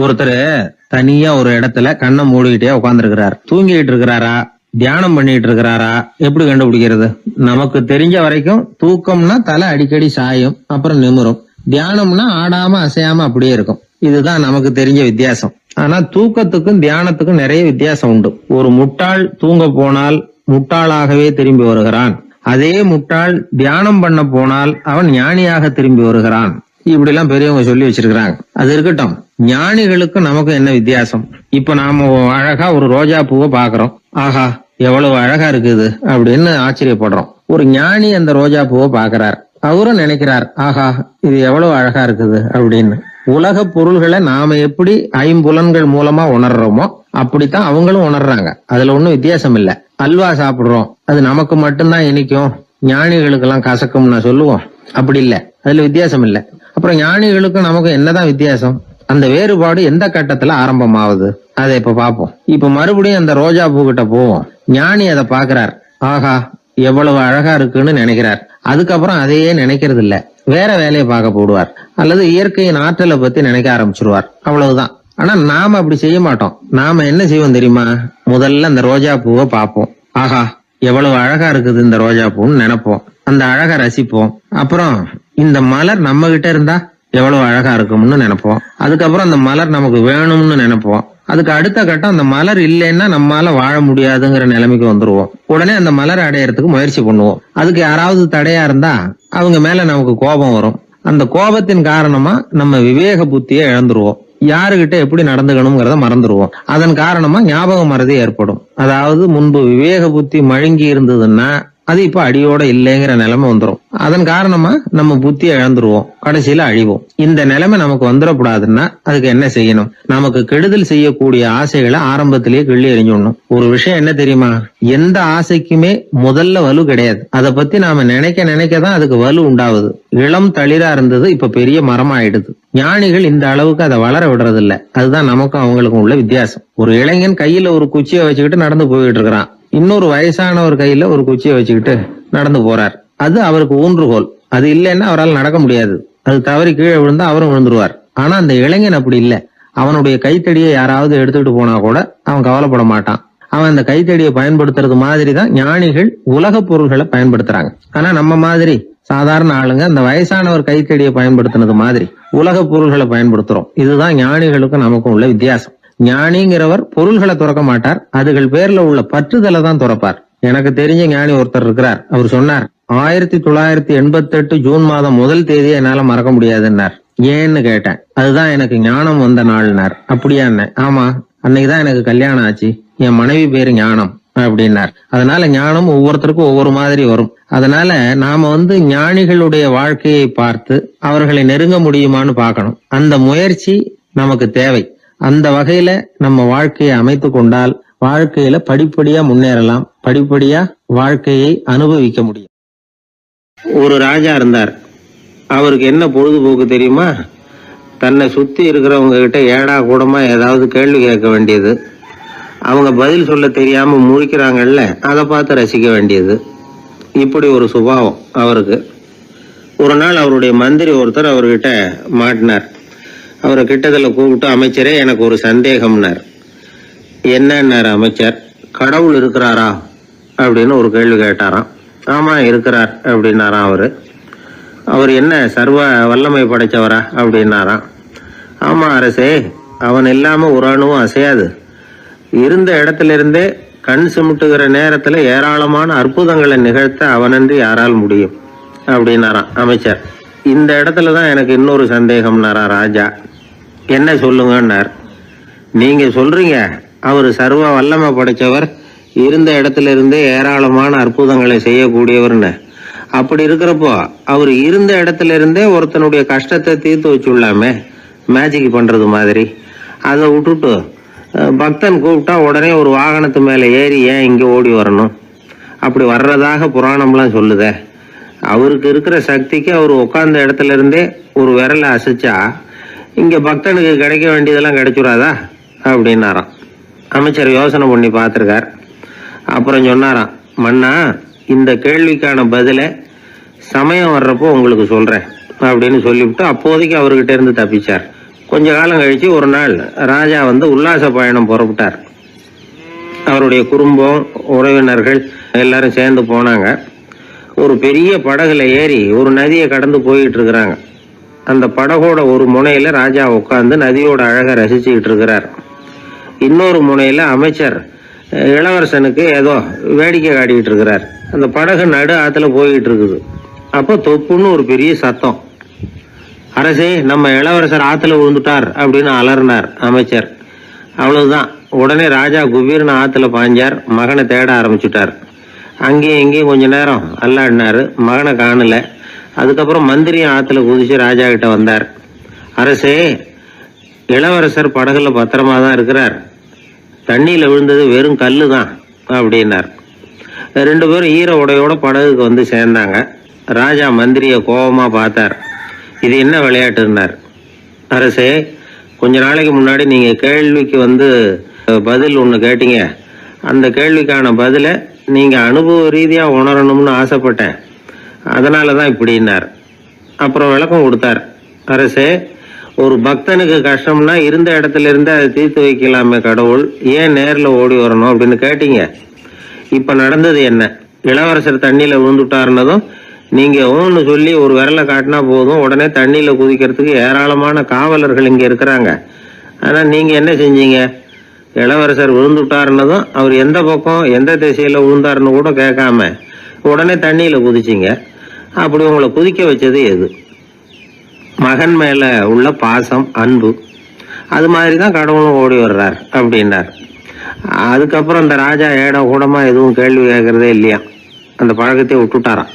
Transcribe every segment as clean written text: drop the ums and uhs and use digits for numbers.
ஒருத்தர் தனியா ஒரு இடத்துல கண்ணை மூடிக்கிட்டே உட்கார்ந்துருக்கிறார். தூங்கிட்டு இருக்கிறாரா, தியானம் பண்ணிட்டு இருக்கிறாரா, எப்படி கண்டுபிடிக்கிறது? நமக்கு தெரிஞ்ச வரைக்கும் தூக்கம்னா தலை அடிக்கடி சாயும், அப்புறம் நிமிரும். தியானம்னா ஆடாம அசையாம அப்படியே இருக்கும். இதுதான் நமக்கு தெரிஞ்ச வித்தியாசம். ஆனா தூக்கத்துக்கும் தியானத்துக்கும் நிறைய வித்தியாசம் உண்டு. ஒரு முட்டாள் தூங்க போனால் முட்டாளாகவே திரும்பி வருகிறான். அதே முட்டாள் தியானம் பண்ண போனால் அவன் ஞானியாக திரும்பி வருகிறான். இப்படி எல்லாம் பெரியவங்க சொல்லி வச்சிருக்கிறாங்க. அது இருக்கட்டும், ஞானிகளுக்கு நமக்கு என்ன வித்தியாசம்? இப்ப நாம அழகா ஒரு ரோஜா பூவை பாக்குறோம். ஆஹா, எவ்வளவு அழகா இருக்குது அப்படின்னு ஆச்சரியப்படுறோம். ஒரு ஞானி அந்த ரோஜா பூவை பாக்குறார். அவரும் நினைக்கிறார், ஆஹா இது எவ்வளவு அழகா இருக்குது அப்படின்னு. உலக பொருள்களை நாம எப்படி ஐம்புலன்கள் மூலமா உணர்றோமோ அப்படித்தான் அவங்களும் உணர்றாங்க. அதுல ஒண்ணும் வித்தியாசம் இல்ல. அல்வா சாப்பிடுறோம், அது நமக்கு மட்டும்தான் இனிக்கும், ஞானிகளுக்கு எல்லாம் கசக்கும்னு சொல்லுவோம். அப்படி இல்ல, அதுல வித்தியாசம் இல்ல. அப்புறம் ஞானிகளுக்கும் நமக்கு என்னதான் வித்தியாசம்? அந்த வேறுபாடு எந்த கட்டத்துல ஆரம்பமாகுது அதை இப்ப பாப்போம். இப்ப மறுபடியும் அந்த ரோஜா பூ கிட்ட போவோம். ஞானி அதை பாக்குறார். ஆஹா எவ்வளவு அழகா இருக்குன்னு நினைக்கிறார். அதுக்கப்புறம் அதையே நினைக்கிறது இல்ல, வேற வேலையை பார்க்க போடுவார். அல்லது இயற்கையின் ஆற்றலை பத்தி நினைக்க ஆரம்பிச்சிருவார். அவ்வளவுதான். ஆனா நாம அப்படி செய்ய மாட்டோம். நாம என்ன செய்வோம் தெரியுமா? முதல்ல அந்த ரோஜா பூவை பார்ப்போம். ஆஹா எவ்வளவு அழகா இருக்குது இந்த ரோஜா பூன்னு நினைப்போம். அந்த அழகை ரசிப்போம். அப்புறம் இந்த மலர் நம்ம கிட்ட இருந்தா எவ்வளவு அழகா இருக்கும்னு நினைப்போம். அதுக்கப்புறம் அந்த மலர் நமக்கு வேணும்னு நினைப்போம். அதுக்கு அடுத்த கட்டம், அந்த மலர் இல்லைன்னா நம்மால வாழ முடியாதுங்கிற நிலைமைக்கு வந்துருவோம். உடனே அந்த மலரை அடையறதுக்கு முயற்சி பண்ணுவோம். அதுக்கு யாராவது தடையா இருந்தா அவங்க மேல நமக்கு கோபம் வரும். அந்த கோபத்தின் காரணமா நம்ம விவேக புத்தியை இழந்துருவோம். யாருகிட்ட எப்படி நடந்துக்கணுங்கிறத மறந்துடுவோம். அதன் காரணமா ஞாபக மறதி ஏற்படும். அதாவது முன்பு விவேக புத்தி மழுங்கி இருந்ததுன்னா அது இப்ப அடியோட இல்லைங்கிற நிலைமை வந்துடும். அதன் காரணமா நம்ம புத்தி இழந்துருவோம், கடைசியில அழிவோம். இந்த நிலைமை நமக்கு வந்துடக்கூடாதுன்னா அதுக்கு என்ன செய்யணும்? நமக்கு கெடுதல் செய்யக்கூடிய ஆசைகளை ஆரம்பத்திலேயே கிள்ளி எறிஞ்சிடணும். ஒரு விஷயம் என்ன தெரியுமா? எந்த ஆசைக்குமே முதல்ல வலு கிடையாது. அதை பத்தி நாம நினைக்க நினைக்கதான் அதுக்கு வலு உண்டாகுது. இளம் தளிரா இருந்தது இப்ப பெரிய மரம் ஆயிடுது. ஞானிகள் இந்த அளவுக்கு அதை வளர விடுறது இல்ல. அதுதான் நமக்கும் அவங்களுக்கும் உள்ள வித்தியாசம். ஒரு இளைஞன் கையில ஒரு குச்சியை வச்சுக்கிட்டு நடந்து போயிட்டு இருக்கிறான். இன்னொரு வயசானவர் கையில ஒரு குச்சியை வச்சுக்கிட்டு நடந்து போறார். அது அவருக்கு ஊன்றுகோல். அது இல்லைன்னா அவரால் நடக்க முடியாது. அது தவறி கீழே விழுந்தா அவரும் விழுந்துருவார். ஆனா அந்த இளைஞன் அப்படி இல்லை. அவனுடைய கைத்தடியை யாராவது எடுத்துக்கிட்டு போனா கூட அவன் கவலைப்பட மாட்டான். அவன் அந்த கைத்தடியை பயன்படுத்துறது மாதிரி தான் ஞானிகள் உலக பொருள்களை பயன்படுத்துறாங்க. ஆனா நம்ம மாதிரி சாதாரண ஆளுங்க அந்த வயசானவர் கைத்தடியை பயன்படுத்தினது மாதிரி உலக பொருள்களை பயன்படுத்துறோம். இதுதான் ஞானிகளுக்கும் நமக்கும் உள்ள வித்தியாசம். ஞானிங்கிறவர் பொருள்களை துறக்க மாட்டார், அதுகள் பேர்ல உள்ள பற்றுதலை தான் துறப்பார். எனக்கு தெரிஞ்ச ஞானி ஒருத்தர் இருக்கிறார். அவர் சொன்னார், 1988 ஜூன் மாதம் 1 தேதியை என்னால மறக்க முடியாதுன்னார். ஏன்னு கேட்டேன். அதுதான் எனக்கு ஞானம் வந்த நாள்னார். அப்படியா? ஆமா, அன்னைக்குதான் எனக்கு கல்யாணம் ஆச்சு, என் மனைவி பேரு ஞானம் அப்படின்னார். அதனால ஞானம் ஒவ்வொருத்தருக்கும் ஒவ்வொரு மாதிரி வரும். அதனால நாம ஞானிகளுடைய வாழ்க்கையை பார்த்து அவர்களை நெருங்க முடியுமான்னு பார்க்கணும். அந்த முயற்சி நமக்கு தேவை. அந்த வகையில நம்ம வாழ்க்கையை அமைத்து கொண்டால் வாழ்க்கையில படிப்படியா முன்னேறலாம், படிப்படியா வாழ்க்கையை அனுபவிக்க முடியும். ஒரு ராஜா இருந்தார். அவருக்கு என்ன பொழுதுபோக்கு தெரியுமா? தன்னை சுத்தி இருக்கிறவங்க கிட்ட ஏடா கூடமா ஏதாவது கேள்வி கேட்க வேண்டியது, அவங்க பதில் சொல்ல தெரியாம முழிக்கிறாங்கல்ல, அதை பார்த்து ரசிக்க வேண்டியது. இப்படி ஒரு சுபாவம் அவருக்கு. ஒரு நாள் அவருடைய மந்திரி ஒருத்தர் அவர்கிட்ட மாட்டினார். அவரை கிட்டத்துல கூப்பிட்டு, அமைச்சரே எனக்கு ஒரு சந்தேகம்னார். என்னன்னார் அமைச்சர். கடவுள் இருக்கிறாரா அப்படின்னு ஒரு கேள்வி கேட்டாராம். ஆமா இருக்கிறார் அப்படின்னாராம் அவரு. அவர் என்ன சர்வ வல்லமை படைச்சவரா அப்படின்னாராம். ஆமா அரசே, அவன் இல்லாம ஒரு அணுவும் அசையாது. இருந்த இடத்துல இருந்தே கண் சிமிட்டுகிற நேரத்துல ஏராளமான அற்புதங்களை நிகழ்த்த அவனன்றி யாரால் முடியும் அப்படின்னாராம் அமைச்சர். இந்த இடத்துலதான் எனக்கு இன்னொரு சந்தேகம்னாரா ராஜா. என்ன சொல்லுங்கன்னார். நீங்க சொல்றீங்க அவர் சர்வ வல்லமை படைச்சவர், இருந்த இடத்துல இருந்தே ஏராளமான அற்புதங்களை செய்யக்கூடியவர்னு. அப்படி இருக்கிறப்போ அவர் இருந்த இடத்துல இருந்தே ஒருத்தனுடைய கஷ்டத்தை தீர்த்து வச்சுள்ளாமே, மேஜிக் பண்றது மாதிரி. அதை விட்டுட்டு பக்தன் கூப்பிட்டா உடனே ஒரு வாகனத்து மேல ஏறி ஏன் இங்க ஓடி வரணும்? அப்படி வர்றதாக புராணம்லாம் சொல்லுதே. அவருக்கு இருக்கிற சக்திக்கு அவர் உட்கார்ந்த இடத்துல இருந்தே ஒரு விரலை அசைச்சா இங்க பக்தனுக்கு கிடைக்க வேண்டியதெல்லாம் கிடைச்சுடாதா அப்படின்னாராம். அமைச்சர் யோசனை பண்ணி பார்த்திருக்கார். அப்புறம் சொன்னாராம், மன்னா இந்த கேள்விக்கான பதிலை சமயம் வர்றப்போ உங்களுக்கு சொல்றேன் அப்படின்னு சொல்லிவிட்டு அப்போதைக்கு அவர்கிட்ட இருந்து தப்பிச்சார். கொஞ்ச காலம் கழிச்சு ஒரு நாள் ராஜா உல்லாச பயணம் புறப்பட்டார். அவருடைய குடும்பம், உறவினர்கள் எல்லாரும் சேர்ந்து போனாங்க. ஒரு பெரிய படகுல ஏறி ஒரு நதியை கடந்து போயிட்டு இருக்கிறாங்க. அந்த படகோட ஒரு முனையில ராஜா உட்கார்ந்து நதியோட அழகை ரசிச்சுக்கிட்டு இருக்கிறார். இன்னொரு முனையில அமைச்சர் இளவரசனுக்கு ஏதோ வேடிக்கை காட்டிக்கிட்டு இருக்கிறார். அந்த படகு நடு ஆத்துல போயிட்டு இருக்குது. அப்போ தொப்புன்னு ஒரு பெரிய சத்தம். அரசே, நம்ம இளவரசர் ஆத்துல விழுந்துட்டார் அப்படின்னு அலறினார் அமைச்சர். அவ்வளவுதான். உடனே ராஜா குபீர்னு ஆத்துல பாஞ்சார். மகனை தேட ஆரம்பிச்சுட்டார். அங்கேயும் இங்கேயும் கொஞ்ச நேரம் அல்லாடினாரு. மகனை காணல. அதுக்கப்புறம் மந்திரியும் ஆத்துல குதிச்சு ராஜா கிட்ட வந்தார். அரசே, இளவரசர் படகுல பத்திரமா தான் இருக்கிறார். தண்ணியில விழுந்தது வெறும் கல்லு தான் அப்படின்னார். 2 பேரும் ஈர உடையோட படகுக்கு சேர்ந்தாங்க. ராஜா மந்திரிய கோபமா பார்த்தார். இது என்ன விளையாட்டுன்னார். அரசே, கொஞ்ச நாளைக்கு முன்னாடி நீங்க கேள்விக்கு பதில் ஒண்ணு கேட்டீங்க. அந்த கேள்விக்கான பதில நீங்க அனுபவ ரீதியா உணரணும்னு ஆசைப்பட்டேன். அதனாலதான் இப்படின்னார். அப்புறம் விளக்கம் கொடுத்தார். அரசே, ஒரு பக்தனுக்கு கஷ்டம்னா இருந்த இடத்துல இருந்து அதை தீர்த்து வைக்கலாமே கடவுள், ஏன் நேர்ல ஓடி வரணும் அப்படின்னு கேட்டீங்க. இப்ப நடந்தது என்ன? இளவரசர் தண்ணியில விழுந்துட்டாருன்னதும் நீங்க ஊன்னு சொல்லி ஒரு விரலை காட்டினா போதும், உடனே தண்ணியில குதிக்கிறதுக்கு ஏராளமான காவலர்கள் இங்க இருக்கிறாங்க. ஆனா நீங்க என்ன செஞ்சீங்க? இளவரசர் விழுந்துட்டாருன்னதும் அவர் எந்த பக்கம் எந்த திசையில விழுந்தாருன்னு கூட கேட்காம உடனே தண்ணியில குதிச்சிங்க. அப்படி உங்களை குதிக்க வச்சது எது? மகன் மேல உள்ள பாசம், அன்பு. அது மாதிரிதான் கடவுளும் ஓடி வர்றார் அப்படின்னார். அதுக்கப்புறம் அந்த ராஜா ஏட கூடமா எதுவும் கேள்வி கேட்கறதே இல்லையா, அந்த பழக்கத்தை விட்டுட்டாராம்.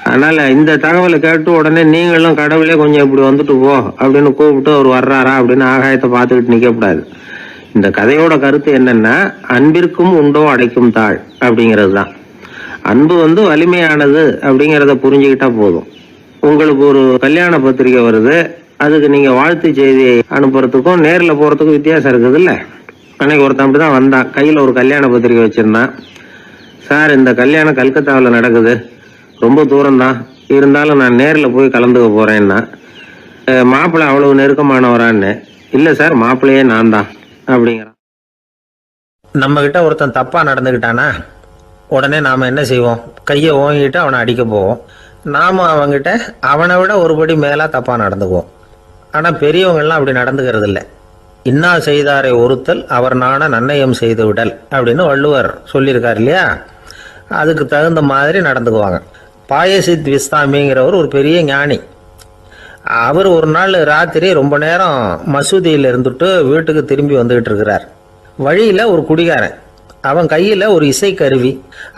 அதனால இந்த தகவலை கேட்டு உடனே நீங்களும் கடவுளே கொஞ்சம் இப்படி வந்துட்டு போ அப்படின்னு கூப்பிட்டு அவர் வர்றாரா அப்படின்னு ஆகாயத்தை பார்த்துக்கிட்டு நிற்கக்கூடாது. இந்த கதையோட கருத்து என்னன்னா, அன்பிற்கும் உண்டோ அடைக்கும் தாழ் அப்படிங்கிறது தான். அன்பு வலிமையானது அப்படிங்கிறத புரிஞ்சுக்கிட்டா போதும். உங்களுக்கு ஒரு கல்யாண பத்திரிக்கை வருது, அதுக்கு நீங்க வாழ்த்து செய்தி அனுப்புறதுக்கும் நேர்ல போறதுக்கும் வித்தியாசம் இருக்குது இல்ல. அன்னைக்கு ஒருத்தன் அப்படிதான் வந்தான். கையில ஒரு கல்யாண பத்திரிக்கை வச்சிருந்தான். சார், இந்த கல்யாணம் கல்கத்தாவில் நடக்குது, ரொம்ப தூரம் தான், இருந்தாலும் நான் நேர்ல போய் கலந்துக்க போறேன்னா. மாப்பிள்ளை அவ்வளவு நெருக்கமானவரான்னு. இல்ல சார், மாப்பிள்ளையே நான் தான் அப்படிங்கிறான். நம்ம கிட்ட ஒருத்தன் தப்பா நடந்துக்கிட்டானா உடனே நாம என்ன செய்வோம்? கையை ஓங்கிட்டு அவனை அடிக்க போவோம். நாம அவங்கிட்ட அவனை விட ஒருபடி மேலா தப்பா நடந்துக்குவோம். ஆனா பெரியவங்கெல்லாம் அப்படி நடந்துக்கிறது இல்லை. இன்னா செய்தாரை ஒருத்தல் அவர் நாண நன்னயம் செய்து விடல் அப்படின்னு வள்ளுவர் சொல்லியிருக்காரு இல்லையா. அதுக்கு தகுந்த மாதிரி நடந்துக்குவாங்க. பாயசித் விஸ்தாமிங்கிறவர் ஒரு பெரிய ஞானி. அவர் ஒரு நாள் ராத்திரி ரொம்ப நேரம் மசூதியில் இருந்துட்டு வீட்டுக்கு திரும்பி வந்துகிட்டு இருக்கிறார். வழியில ஒரு குடிகாரன், அவன் கையில ஒரு இசை கருவி,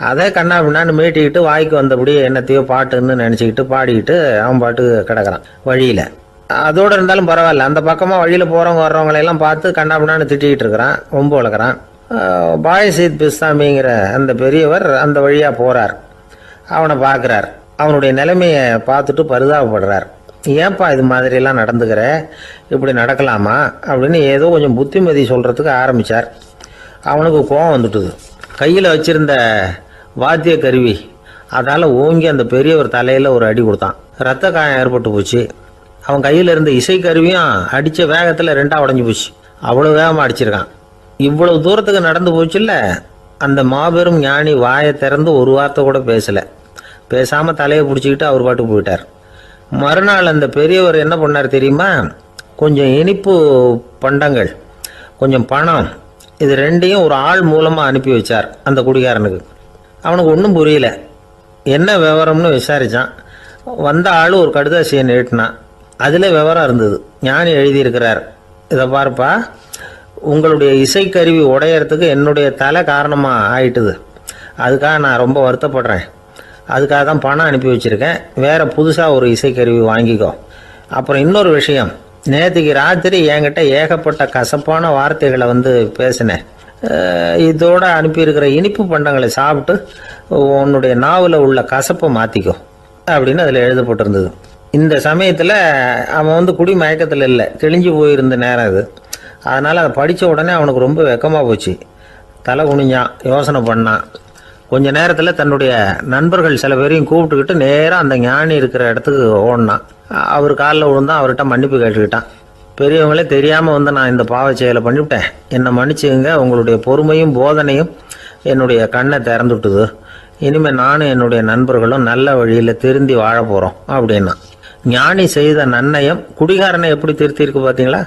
அதை கண்ணா பின்னான்னு மீட்டிக்கிட்டு வாய்க்கு வந்தபடியே என்னத்தையோ பாட்டுன்னு நினைச்சுக்கிட்டு பாடிக்கிட்டு அவன் பாட்டுக்கு கிடக்குறான் வழியில. அதோடு இருந்தாலும் பரவாயில்ல, அந்த பக்கமா வழியில போறவங்க வர்றவங்களையெல்லாம் பார்த்து கண்ணா பின்னான்னு திட்டிக்கிட்டு இருக்கிறான், ரொம்ப வளர்க்குறான். பாயசித் பிஸ்தாமிங்கிற அந்த பெரியவர் அந்த வழியா போறார். அவனை பார்க்குறார். அவனுடைய நிலைமையை பார்த்துட்டு பரிதாபப்படுறார். ஏன்பா இது மாதிரி எல்லாம் நடந்துக்கிற, இப்படி நடக்கலாமா அப்படின்னு ஏதோ கொஞ்சம் புத்திமதி சொல்றதுக்கு ஆரம்பிச்சார். அவனுக்கு கோபம் வந்துட்டுது. கையில் வச்சிருந்த வாத்திய கருவி அதால் ஓங்கி அந்த பெரியவர் தலையில் ஒரு அடி கொடுத்தான். ரத்த காயம் ஏற்பட்டு போச்சு. அவன் கையில் இருந்த இசை கருவியும் அடித்த வேகத்தில் 2ஆ உடஞ்சி போச்சு. அவ்வளோ வேகமாக அடிச்சிருக்கான். இவ்வளவு தூரத்துக்கு நடந்து போச்சுல்ல. அந்த மாபெரும் ஞானி வாயை திறந்து ஒரு வார்த்தை கூட பேசலை. பேசாமல் தலையை பிடிச்சிக்கிட்டு அவர் பாட்டுக்கு போயிட்டார். மறுநாள் அந்த பெரியவர் என்ன பண்ணார் தெரியுமா? கொஞ்சம் இனிப்பு பண்டங்கள், கொஞ்சம் பணம், இது 2ஐயும் ஒரு ஆள் மூலமாக அனுப்பி வச்சார் அந்த குடிகாரனுக்கு. அவனுக்கு ஒன்றும் புரியல. என்ன விவரம்னு விசாரித்தான். வந்த ஆள் ஒரு கடுதாசியை நீட்டினான். அதில் விவரம் இருந்தது. ஞானி எழுதியிருக்கிறார், இதை பார்ப்பா, உங்களுடைய இசைக்கருவி உடையறதுக்கு என்னுடைய தலை காரணமாக ஆயிட்டுது. அதுக்காக நான் ரொம்ப வருத்தப்படுறேன். அதுக்காக தான் பணம் அனுப்பி வச்சுருக்கேன். வேறு புதுசாக ஒரு இசைக்கருவி வாங்கிக்கோ. அப்புறம் இன்னொரு விஷயம், நேற்றுக்கு ராத்திரி என்கிட்ட ஏகப்பட்ட கசப்பான வார்த்தைகளை பேசினேன். இதோடு அனுப்பியிருக்கிற இனிப்பு பண்டங்களை சாப்பிட்டு உன்னுடைய நாவில் உள்ள கசப்பை மாற்றிக்கோ அப்படின்னு அதில் எழுதப்பட்டிருந்தது. இந்த சமயத்தில் அவன் குடி மயக்கத்தில் இல்லை, தெளிஞ்சு போயிருந்த நேரம் இது. அதனால் அதை படித்த உடனே அவனுக்கு ரொம்ப வெக்கமாக போச்சு. தலை குனிஞ்சான், யோசனை பண்ணான். கொஞ்ச நேரத்தில் தன்னுடைய நண்பர்கள் சில பேரையும் கூப்பிட்டுக்கிட்டு நேராக அந்த ஞானி இருக்கிற இடத்துக்கு ஓடினான். அவர் காலில் விழுந்தான். அவர்கிட்ட மன்னிப்பு கேட்டுக்கிட்டான். பெரியவங்களே தெரியாமல் வந்து நான் இந்த பாவ செயலை பண்ணிவிட்டேன், என்னை மன்னிச்சுங்க. உங்களுடைய பொறுமையும் போதனையும் என்னுடைய கண்ணை திறந்துட்டுது. இனிமேல் நானும் என்னுடைய நண்பர்களும் நல்ல வழியில் திருந்தி வாழ போகிறோம் அப்படின்னா. ஞானி செய்த நன்னயம் குடிகாரனை எப்படி திருத்திருக்கு பார்த்தீங்களா?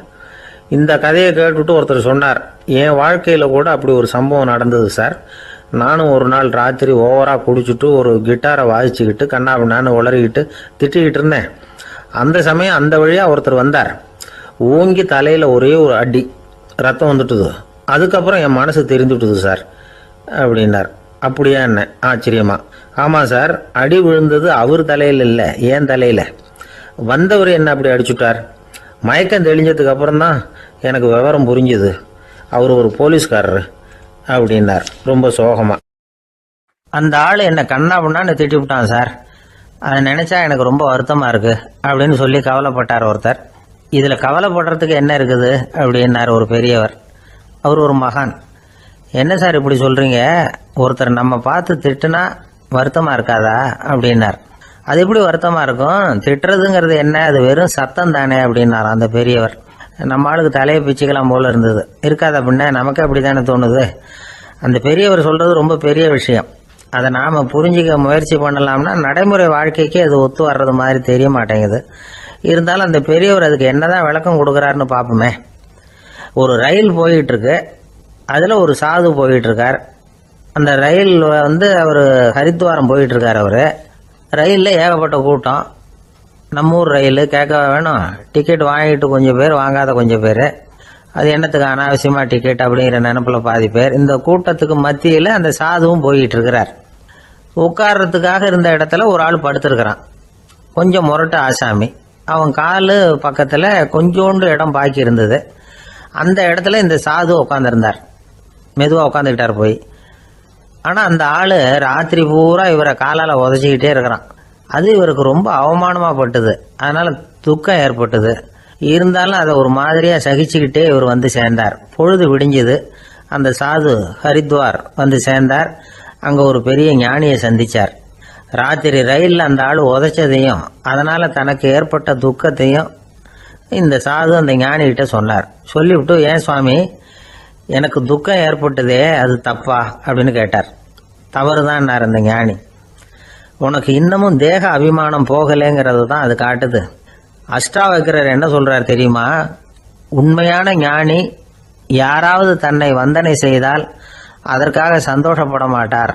இந்த கதையை கேட்டுவிட்டு ஒருத்தர் சொன்னார், என் வாழ்க்கையில் கூட அப்படி ஒரு சம்பவம் நடந்தது சார். நானும் ஒரு நாள் ராத்திரி ஓவராக குடிச்சிட்டு ஒரு கிட்டாரை வாசிச்சுக்கிட்டு கண்ணாபின்னான்னு உளறிக்கிட்டு திட்டிக்கிட்டு இருந்தேன். அந்த சமயம் அந்த வழியாக ஒருத்தர் வந்தார். ஓங்கி தலையில் ஒரே ஒரு அடி, ரத்தம் வந்துட்டுது. அதுக்கப்புறம் என் மனசு தெரிந்துவிட்டுது சார் அப்படின்னார். அப்படியா என்ன ஆச்சரியமா? ஆமாம் சார், அடி விழுந்தது அவர் தலையில் இல்லை, என் தலையில். வந்தவர் என்ன அப்படி அடிச்சுட்டார். மயக்கம் தெளிஞ்சதுக்கு அப்புறம்தான் எனக்கு விவரம் புரிஞ்சுது, அவர் ஒரு போலீஸ்காரரு அப்படின்னார் ரொம்ப சோகமாக. அந்த ஆள் என்னை கண்ணா பண்ணான்னு திட்டி விட்டான் சார், அதை நினச்சா எனக்கு ரொம்ப வருத்தமாக இருக்குது அப்படின்னு சொல்லி கவலைப்பட்டார் ஒருத்தர். இதில் கவலைப்படுறதுக்கு என்ன இருக்குது அப்படின்னார் ஒரு பெரியவர். அவர் ஒரு மகான். என்ன சார் இப்படி சொல்கிறீங்க, ஒருத்தர் நம்ம பார்த்து திட்டுனா வருத்தமாக இருக்காதா அப்படின்னார். அது எப்படி வருத்தமாக இருக்கும், திட்டுறதுங்கிறது என்ன, அது வெறும் சத்தம் தானே அப்படின்னார் அந்த பெரியவர். நம்ம ஆளுக்கு தலையை பிச்சுக்கலாம் போல இருந்தது. இருக்காது அப்படின்னா நமக்கு அப்படி தானே தோணுது. அந்த பெரியவர் சொல்கிறது ரொம்ப பெரிய விஷயம். அதை நாம் புரிஞ்சிக்க முயற்சி பண்ணலாம்னா நடைமுறை வாழ்க்கைக்கு அது ஒத்து வர்றது மாதிரி தெரிய மாட்டேங்குது. இருந்தாலும் அந்த பெரியவர் அதுக்கு என்னதான் விளக்கம் கொடுக்குறாருன்னு பார்ப்போமே. ஒரு ரயில் போயிட்டுருக்கு, அதில் ஒரு சாது போயிட்டுருக்கார். அந்த ரயில் வந்து அவர் ஹரித்வாரம் போயிட்டுருக்கார். அவர் ரயிலில் ஏகப்பட்ட கூட்டம். நம்ம ஊர் ரயில் கேட்க வேணும், டிக்கெட் வாங்கிட்டு கொஞ்சம் பேர், வாங்காத கொஞ்சம் பேர். அது என்னத்துக்கு அனாவசியமாக டிக்கெட் அப்படிங்கிற நினப்பில் பாதி பேர். இந்த கூட்டத்துக்கு மத்தியில் அந்த சாதுவும் போயிட்டு இருக்கிறார். உட்கார்றதுக்காக இருந்த இடத்துல ஒரு ஆள் படுத்துருக்கிறான், கொஞ்சம் முரட்டு ஆசாமி. அவன் கால் பக்கத்தில் கொஞ்சோண்டு இடம் பாக்கி இருந்தது. அந்த இடத்துல இந்த சாது உட்காந்துருந்தார். மெதுவாக உட்காந்துக்கிட்டார் போய். ஆனால் அந்த ஆள் ராத்திரி பூரா இவரை காலால் உதச்சிக்கிட்டே இருக்கிறான். அது இவருக்கு ரொம்ப அவமானமாக பட்டுது. அதனால் துக்கம் ஏற்பட்டது. இருந்தாலும் அதை ஒரு மாதிரியாக சகிச்சுக்கிட்டே இவர் வந்து சேர்ந்தார். பொழுது விடிஞ்சது. அந்த சாது ஹரித்வார் வந்து சேர்ந்தார். அங்கே ஒரு பெரிய ஞானியை சந்தித்தார். ராத்திரி ரயிலில் அந்த ஆள் உதைச்சதையும் அதனால் தனக்கு ஏற்பட்ட துக்கத்தையும் இந்த சாது அந்த ஞானிகிட்ட சொன்னார். சொல்லிவிட்டு, ஏன் சுவாமி, எனக்கு துக்கம் ஏற்பட்டதே அது தப்பா அப்படின்னு கேட்டார். தவறுதான்னார் அந்த ஞானி. உனக்கு இன்னமும் தேக அபிமானம் போகலைங்கிறது தான் அது காட்டுது. அஷ்டாவக்ரர் என்ன சொல்றார் தெரியுமா? உண்மையான ஞானி யாராவது தன்னை வந்தனை செய்தால் அதற்காக சந்தோஷப்பட மாட்டார்,